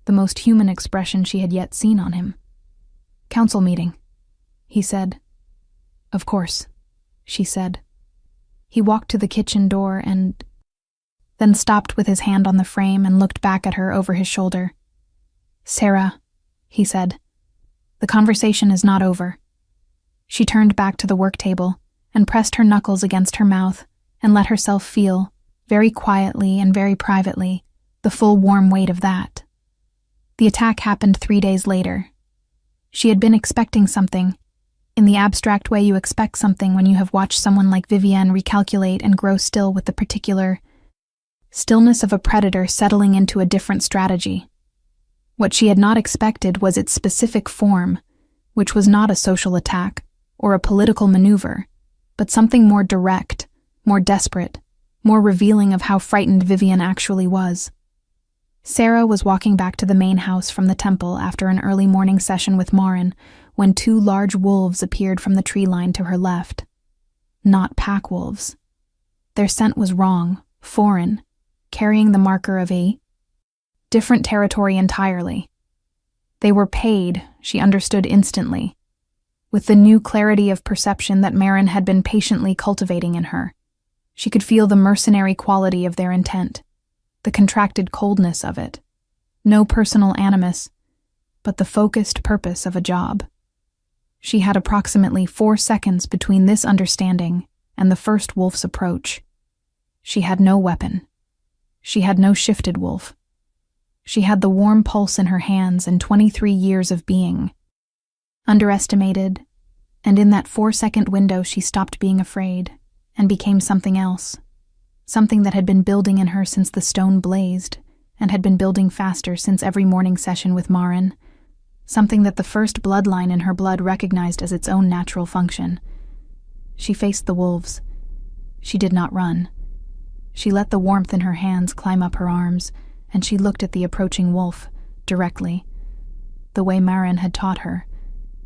the most human expression she had yet seen on him. Council meeting, he said. Of course, she said. He walked to the kitchen door and then stopped with his hand on the frame and looked back at her over his shoulder. Sarah, he said, the conversation is not over. She turned back to the work table and pressed her knuckles against her mouth and let herself feel, very quietly and very privately, the full warm weight of that. The attack happened 3 days later. She had been expecting something, in the abstract way you expect something when you have watched someone like Vivienne recalculate and grow still with the particular stillness of a predator settling into a different strategy. What she had not expected was its specific form, which was not a social attack or a political maneuver, but something more direct, more desperate, more revealing of how frightened Vivienne actually was. Sarah was walking back to the main house from the temple after an early morning session with Marin when 2 large wolves appeared from the tree line to her left. Not pack wolves. Their scent was wrong, foreign, carrying the marker of a different territory entirely. They were paid, she understood instantly, with the new clarity of perception that Marin had been patiently cultivating in her. She could feel the mercenary quality of their intent, the contracted coldness of it. No personal animus, but the focused purpose of a job. She had approximately 4 seconds between this understanding and the first wolf's approach. She had no weapon. She had no shifted wolf. She had the warm pulse in her hands and 23 years of being. Underestimated, and in that 4-second window she stopped being afraid and became something else. Something that had been building in her since the stone blazed, and had been building faster since every morning session with Marin. Something that the first bloodline in her blood recognized as its own natural function. She faced the wolves, She did not run. She let the warmth in her hands climb up her arms, and she looked at the approaching wolf, directly, the way Marin had taught her,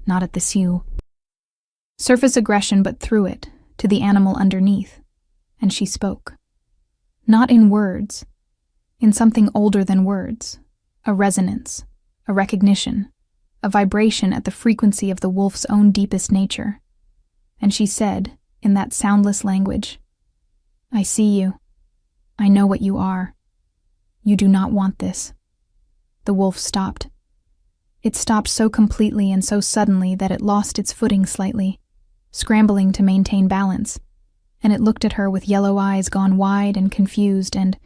not at the Sioux. Surface aggression, but through it, to the animal underneath, and she spoke. Not in words, in something older than words, a resonance, a recognition, a vibration at the frequency of the wolf's own deepest nature. And she said, in that soundless language, "I see you. I know what you are. You do not want this." The wolf stopped. It stopped so completely and so suddenly that it lost its footing slightly, scrambling to maintain balance, and it looked at her with yellow eyes gone wide and confused, and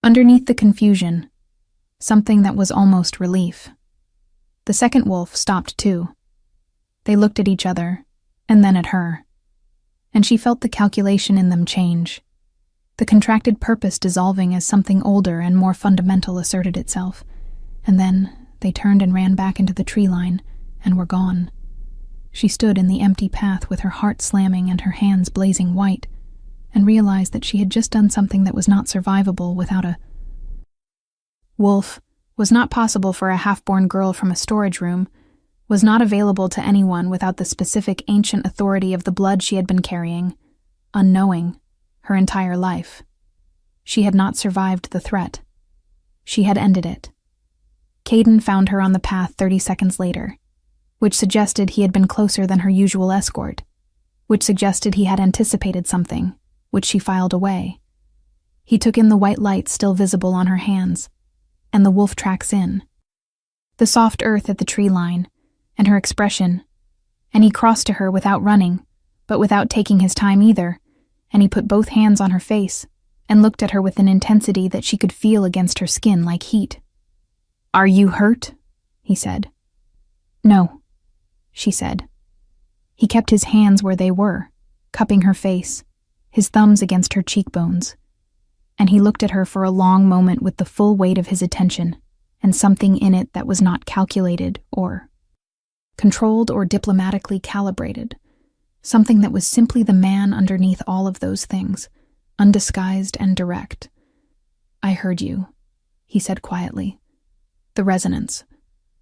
underneath the confusion, something that was almost relief. The second wolf stopped too. They looked at each other, and then at her, and she felt the calculation in them change, the contracted purpose dissolving as something older and more fundamental asserted itself, and then they turned and ran back into the tree line, and were gone. She stood in the empty path with her heart slamming and her hands blazing white, and realized that she had just done something that was not survivable without a wolf, was not possible for a half-born girl from a storage room, was not available to anyone without the specific ancient authority of the blood she had been carrying, unknowing, her entire life. She had not survived the threat. She had ended it. Caden found her on the path 30 seconds later, which suggested he had been closer than her usual escort, which suggested he had anticipated something, which she filed away. He took in the white light still visible on her hands, and the wolf tracks in, the soft earth at the tree line, and her expression, and he crossed to her without running, but without taking his time either, and he put both hands on her face and looked at her with an intensity that she could feel against her skin like heat. "Are you hurt?" he said. "No," she said. He kept his hands where they were, cupping her face, his thumbs against her cheekbones, and he looked at her for a long moment with the full weight of his attention, and something in it that was not calculated or controlled or diplomatically calibrated, something that was simply the man underneath all of those things, undisguised and direct. "I heard you," he said quietly. "The resonance.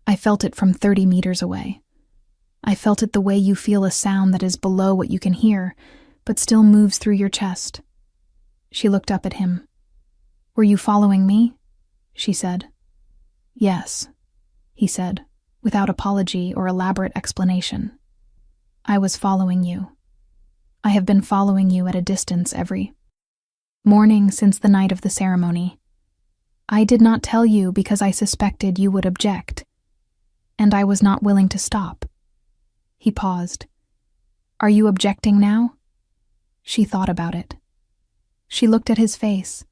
I felt it from 30 meters away. I felt it the way you feel a sound that is below what you can hear, but still moves through your chest." She looked up at him. "Were you following me?" she said. "Yes," he said, without apology or elaborate explanation. "I was following you. I have been following you at a distance every morning since the night of the ceremony. I did not tell you because I suspected you would object, and I was not willing to stop." He paused. "Are you objecting now?" She thought about it. She looked at his face,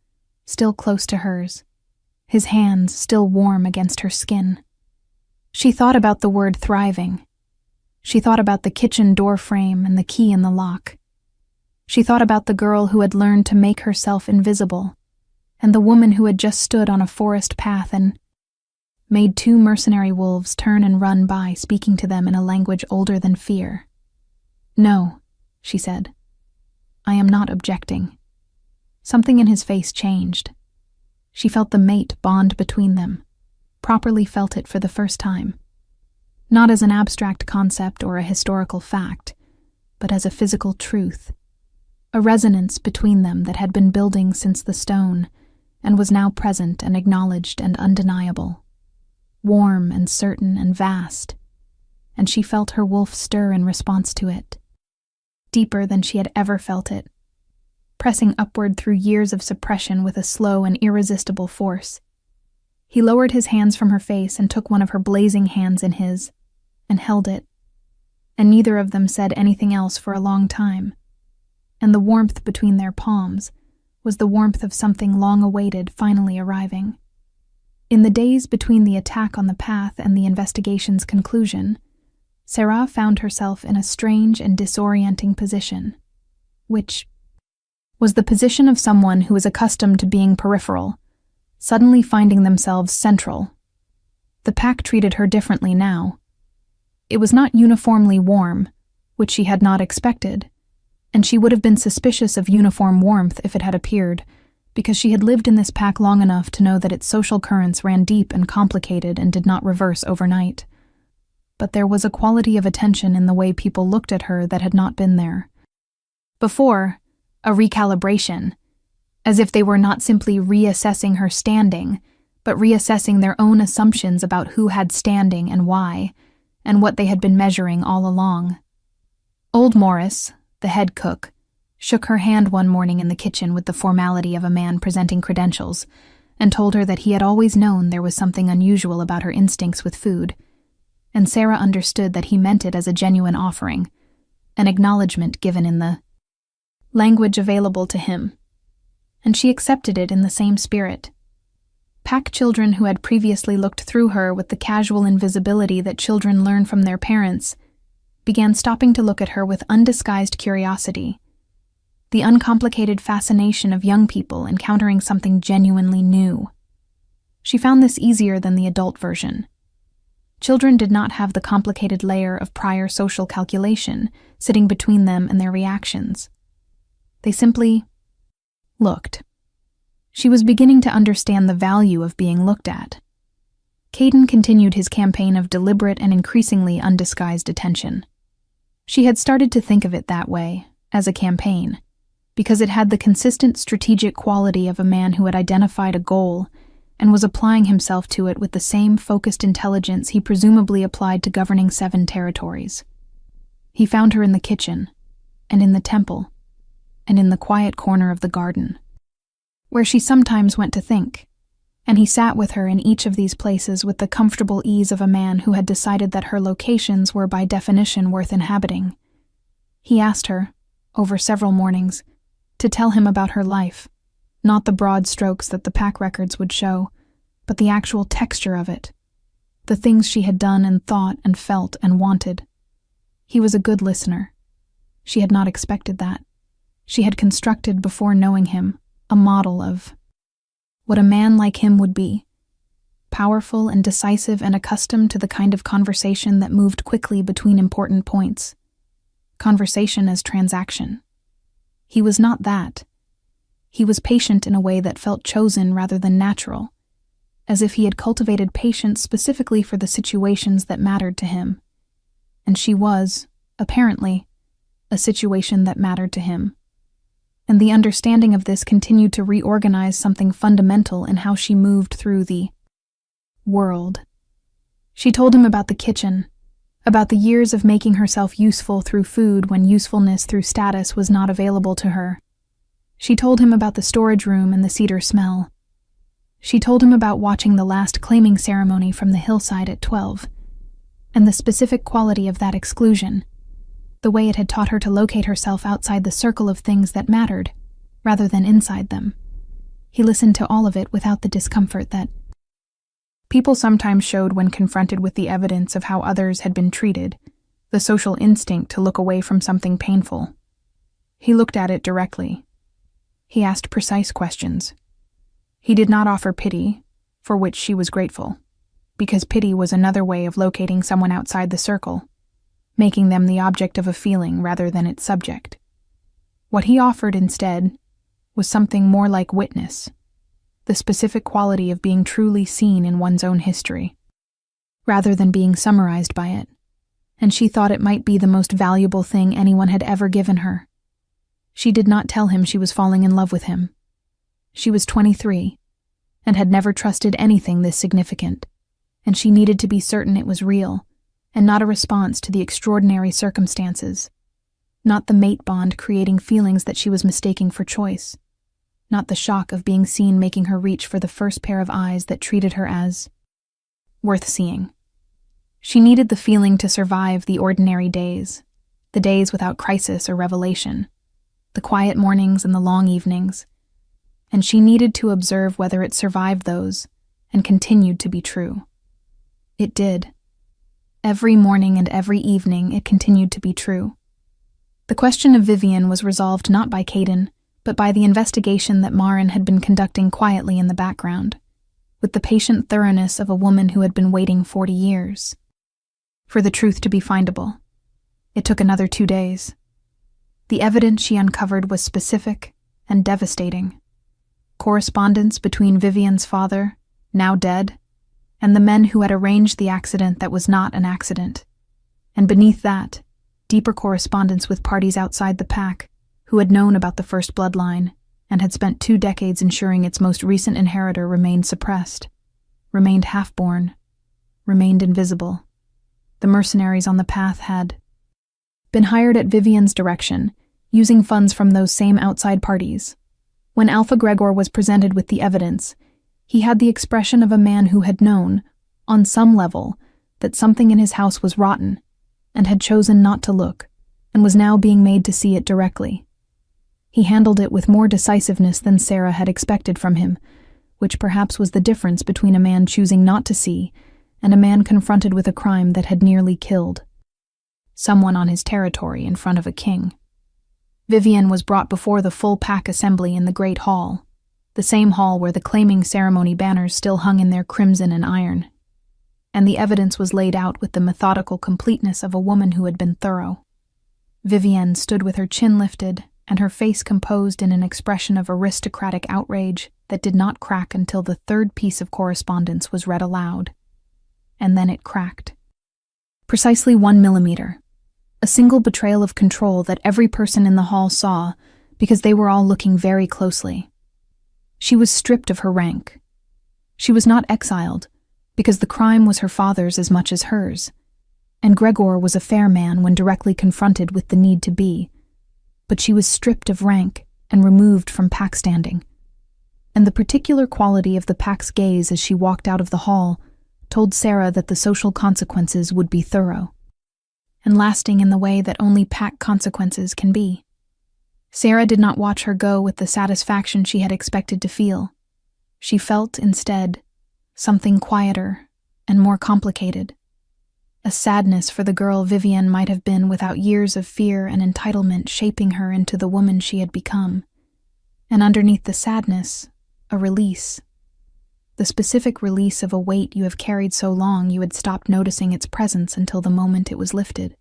still close to hers, his hands still warm against her skin. She thought about the word thriving. She thought about the kitchen door frame and the key in the lock. She thought about the girl who had learned to make herself invisible, and the woman who had just stood on a forest path and made 2 mercenary wolves turn and run by, speaking to them in a language older than fear. "No," she said. "I am not objecting." Something in his face changed. She felt the mate bond between them, properly felt it for the first time. Not as an abstract concept or a historical fact, but as a physical truth. A resonance between them that had been building since the stone, and was now present and acknowledged and undeniable. Warm and certain and vast, and she felt her wolf stir in response to it, deeper than she had ever felt it, pressing upward through years of suppression with a slow and irresistible force. He lowered his hands from her face and took one of her blazing hands in his, and held it, and neither of them said anything else for a long time, and the warmth between their palms was the warmth of something long awaited finally arriving. In the days between the attack on the path and the investigation's conclusion, Sarah found herself in a strange and disorienting position, which was the position of someone who is accustomed to being peripheral, suddenly finding themselves central. The pack treated her differently now. It was not uniformly warm, which she had not expected, And she would have been suspicious of uniform warmth if it had appeared, because she had lived in this pack long enough to know that its social currents ran deep and complicated and did not reverse overnight. But there was a quality of attention in the way people looked at her that had not been there before, a recalibration, as if they were not simply reassessing her standing, but reassessing their own assumptions about who had standing and why, and what they had been measuring all along. Old Morris, the head cook, shook her hand one morning in the kitchen with the formality of a man presenting credentials, and told her that he had always known there was something unusual about her instincts with food, and Sarah understood that he meant it as a genuine offering, an acknowledgement given in the language available to him, and she accepted it in the same spirit. Pack children who had previously looked through her with the casual invisibility that children learn from their parents began stopping to look at her with undisguised curiosity, the uncomplicated fascination of young people encountering something genuinely new. She found this easier than the adult version. Children did not have the complicated layer of prior social calculation sitting between them and their reactions. They simply looked. She was beginning to understand the value of being looked at. Caden continued his campaign of deliberate and increasingly undisguised attention. She had started to think of it that way, as a campaign, because it had the consistent strategic quality of a man who had identified a goal and was applying himself to it with the same focused intelligence he presumably applied to governing 7 territories. He found her in the kitchen, and in the temple, and in the quiet corner of the garden, where she sometimes went to think, and he sat with her in each of these places with the comfortable ease of a man who had decided that her locations were by definition worth inhabiting. He asked her, over several mornings, to tell him about her life, not the broad strokes that the pack records would show, but the actual texture of it, the things she had done and thought and felt and wanted. He was a good listener. She had not expected that. She had constructed, before knowing him, a model of what a man like him would be, powerful and decisive and accustomed to the kind of conversation that moved quickly between important points. Conversation as transaction. He was not that. He was patient in a way that felt chosen rather than natural, as if he had cultivated patience specifically for the situations that mattered to him. And she was, apparently, a situation that mattered to him. And the understanding of this continued to reorganize something fundamental in how she moved through the world. She told him about the kitchen, about the years of making herself useful through food when usefulness through status was not available to her. She told him about the storage room and the cedar smell. She told him about watching the last claiming ceremony from the hillside at 12, and the specific quality of that exclusion, the way it had taught her to locate herself outside the circle of things that mattered, rather than inside them. He listened to all of it without the discomfort that people sometimes showed when confronted with the evidence of how others had been treated, the social instinct to look away from something painful. He looked at it directly. He asked precise questions. He did not offer pity, for which she was grateful, because pity was another way of locating someone outside the circle, making them the object of a feeling rather than its subject. What he offered instead was something more like witness, the specific quality of being truly seen in one's own history, rather than being summarized by it, and she thought it might be the most valuable thing anyone had ever given her. She did not tell him she was falling in love with him. She was 23, and had never trusted anything this significant, and she needed to be certain it was real, and not a response to the extraordinary circumstances, not the mate bond creating feelings that she was mistaking for choice, not the shock of being seen making her reach for the first pair of eyes that treated her as worth seeing. She needed the feeling to survive the ordinary days, the days without crisis or revelation, the quiet mornings and the long evenings, and she needed to observe whether it survived those and continued to be true. It did. Every morning and every evening it continued to be true. The question of Vivian was resolved not by Caden, but by the investigation that Marin had been conducting quietly in the background, with the patient thoroughness of a woman who had been waiting 40 years for the truth to be findable. It took another 2 days. The evidence she uncovered was specific and devastating. Correspondence between Vivian's father, now dead, and the men who had arranged the accident that was not an accident. And beneath that, deeper correspondence with parties outside the pack who had known about the first bloodline and had spent 2 decades ensuring its most recent inheritor remained suppressed, remained half-born, remained invisible. The mercenaries on the path had been hired at Vivian's direction, using funds from those same outside parties. When Alpha Gregor was presented with the evidence, he had the expression of a man who had known, on some level, that something in his house was rotten, and had chosen not to look, and was now being made to see it directly. He handled it with more decisiveness than Sarah had expected from him, which perhaps was the difference between a man choosing not to see and a man confronted with a crime that had nearly killed someone on his territory in front of a king. Vivian was brought before the full pack assembly in the Great Hall, the same hall where the claiming ceremony banners still hung in their crimson and iron, and the evidence was laid out with the methodical completeness of a woman who had been thorough. Vivian stood with her chin lifted and her face composed in an expression of aristocratic outrage that did not crack until the 3rd piece of correspondence was read aloud. And then it cracked. Precisely 1 millimeter. A single betrayal of control that every person in the hall saw because they were all looking very closely. She was stripped of her rank. She was not exiled because the crime was her father's as much as hers, and Gregor was a fair man when directly confronted with the need to be, but she was stripped of rank and removed from pack standing. And the particular quality of the pack's gaze as she walked out of the hall told Sarah that the social consequences would be thorough and lasting in the way that only pack consequences can be. Sarah did not watch her go with the satisfaction she had expected to feel. She felt, instead, something quieter and more complicated. A sadness for the girl Vivian might have been without years of fear and entitlement shaping her into the woman she had become. And underneath the sadness, a release. The specific release of a weight you have carried so long you had stopped noticing its presence until the moment it was lifted.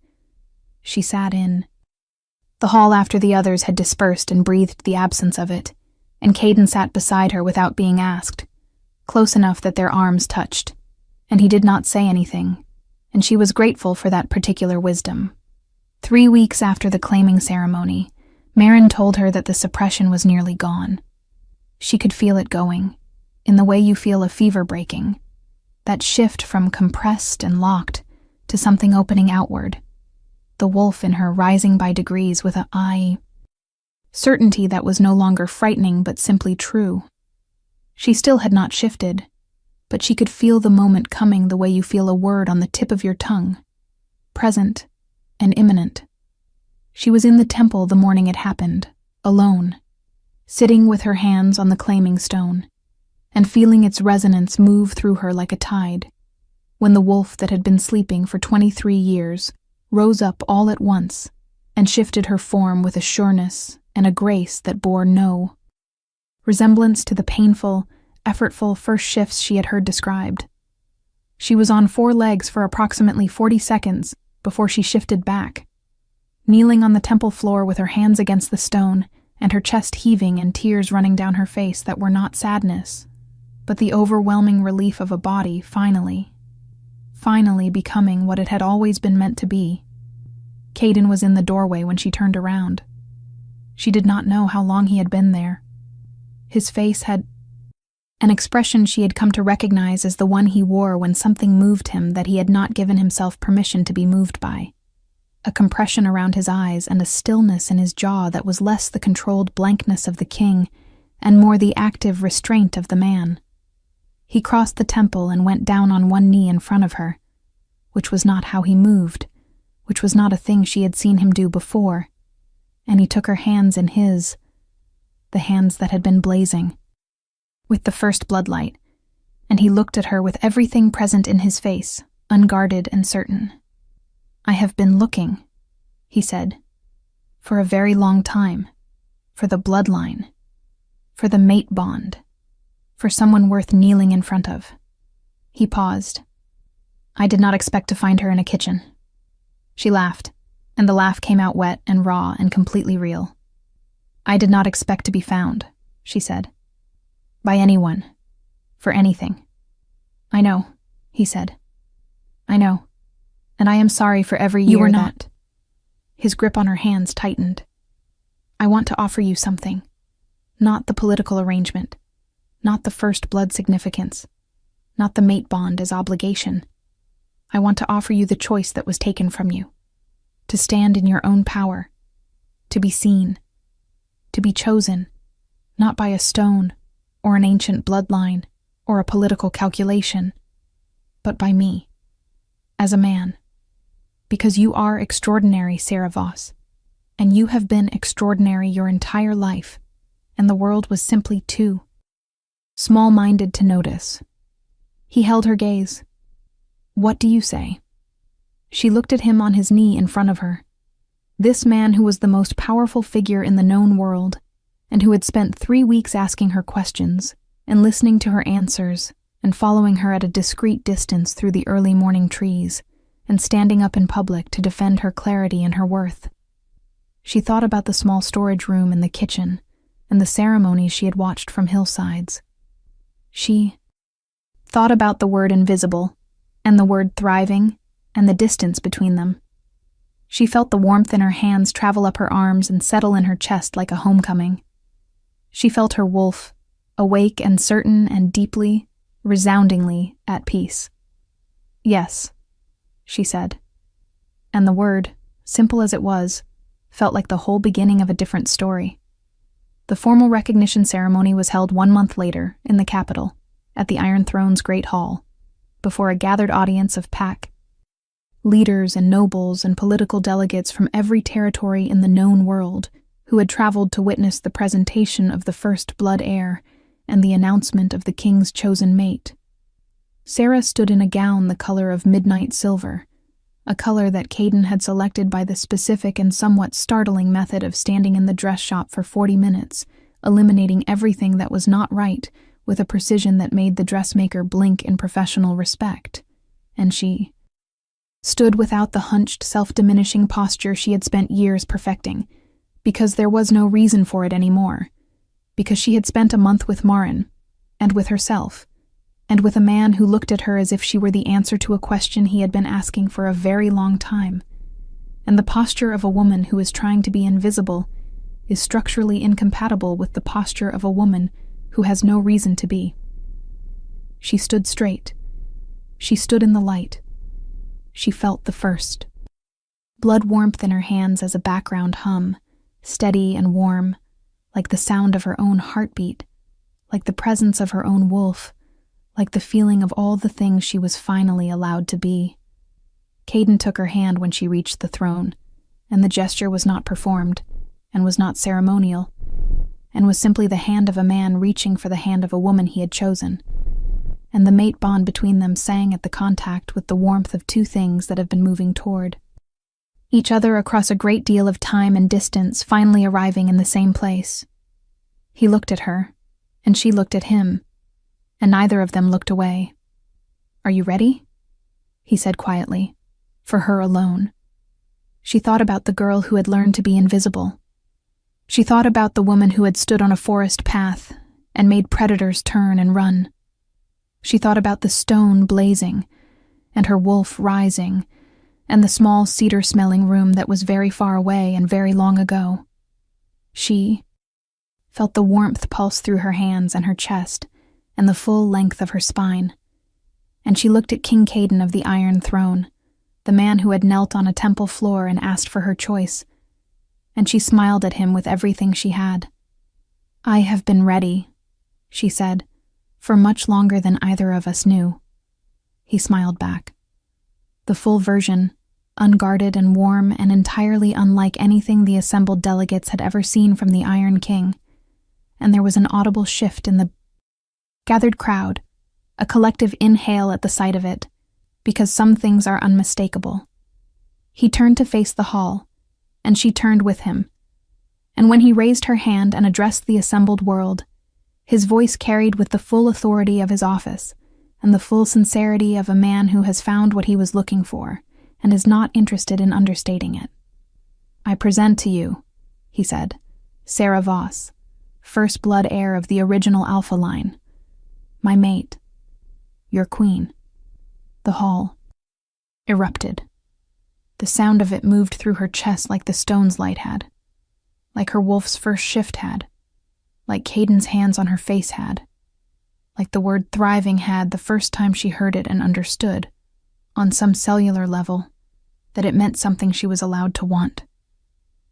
She sat in the hall after the others had dispersed and breathed the absence of it, and Caden sat beside her without being asked, close enough that their arms touched, and he did not say anything, and she was grateful for that particular wisdom. 3 weeks after the claiming ceremony, Marin told her that the suppression was nearly gone. She could feel it going, in the way you feel a fever breaking, that shift from compressed and locked to something opening outward, the wolf in her rising by degrees with a certainty that was no longer frightening but simply true. She still had not shifted, but she could feel the moment coming the way you feel a word on the tip of your tongue, present and imminent. She was in the temple the morning it happened, alone, sitting with her hands on the claiming stone, and feeling its resonance move through her like a tide, when the wolf that had been sleeping for 23 years rose up all at once and shifted her form with a sureness and a grace that bore no resemblance to the painful, effortful first shifts she had heard described. She was on 4 legs for approximately 40 seconds before she shifted back, kneeling on the temple floor with her hands against the stone and her chest heaving and tears running down her face that were not sadness, but the overwhelming relief of a body finally becoming what it had always been meant to be. Caden was in the doorway when she turned around. She did not know how long he had been there. His face had an expression she had come to recognize as the one he wore when something moved him that he had not given himself permission to be moved by. A compression around his eyes and a stillness in his jaw that was less the controlled blankness of the king and more the active restraint of the man. He crossed the temple and went down on one knee in front of her, which was not how he moved, which was not a thing she had seen him do before, and he took her hands in his, the hands that had been blazing with the first bloodlight, and he looked at her with everything present in his face, unguarded and certain. "I have been looking," he said, "for a very long time, for the bloodline, for the mate bond, for someone worth kneeling in front of." He paused. "I did not expect to find her in a kitchen." She laughed, and the laugh came out wet and raw and completely real. "I did not expect to be found," she said. "By anyone. For anything." "I know," he said. "I know. And I am sorry for every year You were that—" His grip on her hands tightened. "I want to offer you something. Not the political arrangement. Not the first blood significance. Not the mate bond as obligation. I want to offer you the choice that was taken from you. To stand in your own power. To be seen. To be chosen. Not by a stone, or an ancient bloodline, or a political calculation, but by me. As a man. Because you are extraordinary, Sarah Voss. And you have been extraordinary your entire life, and the world was simply too small-minded to notice." He held her gaze. "What do you say?" She looked at him on his knee in front of her. This man who was the most powerful figure in the known world, and who had spent 3 weeks asking her questions, and listening to her answers, and following her at a discreet distance through the early morning trees, and standing up in public to defend her clarity and her worth. She thought about the small storage room in the kitchen, and the ceremonies she had watched from hillsides. She thought about the word invisible, and the word thriving, and the distance between them. She felt the warmth in her hands travel up her arms and settle in her chest like a homecoming. She felt her wolf, awake and certain and deeply, resoundingly at peace. "Yes," she said. And the word, simple as it was, felt like the whole beginning of a different story. The formal recognition ceremony was held 1 month later in the capital, at the Iron Throne's Great Hall, before a gathered audience of pack leaders and nobles and political delegates from every territory in the known world who had traveled to witness the presentation of the first blood heir and the announcement of the king's chosen mate. Sarah stood in a gown the color of midnight silver, a color that Caden had selected by the specific and somewhat startling method of standing in the dress shop for 40 minutes, eliminating everything that was not right with a precision that made the dressmaker blink in professional respect. And she stood without the hunched, self-diminishing posture she had spent years perfecting, because there was no reason for it anymore, because she had spent a month with Marin, and with herself, and with a man who looked at her as if she were the answer to a question he had been asking for a very long time. And the posture of a woman who is trying to be invisible is structurally incompatible with the posture of a woman who has no reason to be. She stood straight. She stood in the light. She felt the first blood warmth in her hands as a background hum, steady and warm, like the sound of her own heartbeat, like the presence of her own wolf, like the feeling of all the things she was finally allowed to be. Caden took her hand when she reached the throne, and the gesture was not performed, and was not ceremonial, and was simply the hand of a man reaching for the hand of a woman he had chosen. And the mate bond between them sang at the contact with the warmth of two things that have been moving toward each other across a great deal of time and distance, finally arriving in the same place. He looked at her, and she looked at him, and neither of them looked away. "Are you ready?" he said quietly, for her alone. She thought about the girl who had learned to be invisible. She thought about the woman who had stood on a forest path and made predators turn and run. She thought about the stone blazing, and her wolf rising, and the small cedar-smelling room that was very far away and very long ago. She felt the warmth pulse through her hands and her chest, and the full length of her spine. And she looked at King Caden of the Iron Throne, the man who had knelt on a temple floor and asked for her choice, and she smiled at him with everything she had. "I have been ready," she said, "for much longer than either of us knew." He smiled back. The full version, unguarded and warm and entirely unlike anything the assembled delegates had ever seen from the Iron King, and there was an audible shift in the gathered crowd, a collective inhale at the sight of it, because some things are unmistakable. He turned to face the hall, and she turned with him, and when he raised her hand and addressed the assembled world, his voice carried with the full authority of his office and the full sincerity of a man who has found what he was looking for and is not interested in understating it. I present to you, he said, Sarah Voss, first blood heir of the original Alpha line. My mate. Your queen. The hall erupted. The sound of it moved through her chest like the stone's light had, like her wolf's first shift had, like Caden's hands on her face had, like the word thriving had the first time she heard it and understood, on some cellular level, that it meant something she was allowed to want.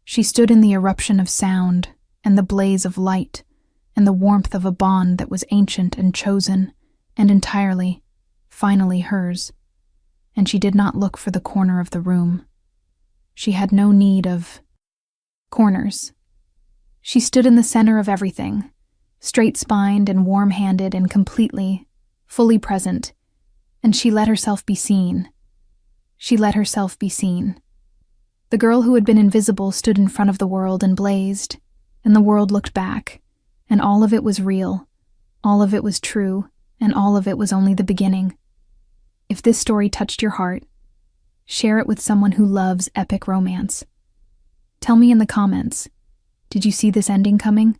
She stood in the eruption of sound and the blaze of light and the warmth of a bond that was ancient and chosen and entirely, finally hers. And she did not look for the corner of the room. She had no need of corners. She stood in the center of everything, straight-spined and warm-handed and completely, fully present, and she let herself be seen. She let herself be seen. The girl who had been invisible stood in front of the world and blazed, and the world looked back, and all of it was real, all of it was true, and all of it was only the beginning. If this story touched your heart, share it with someone who loves epic romance. Tell me in the comments, did you see this ending coming?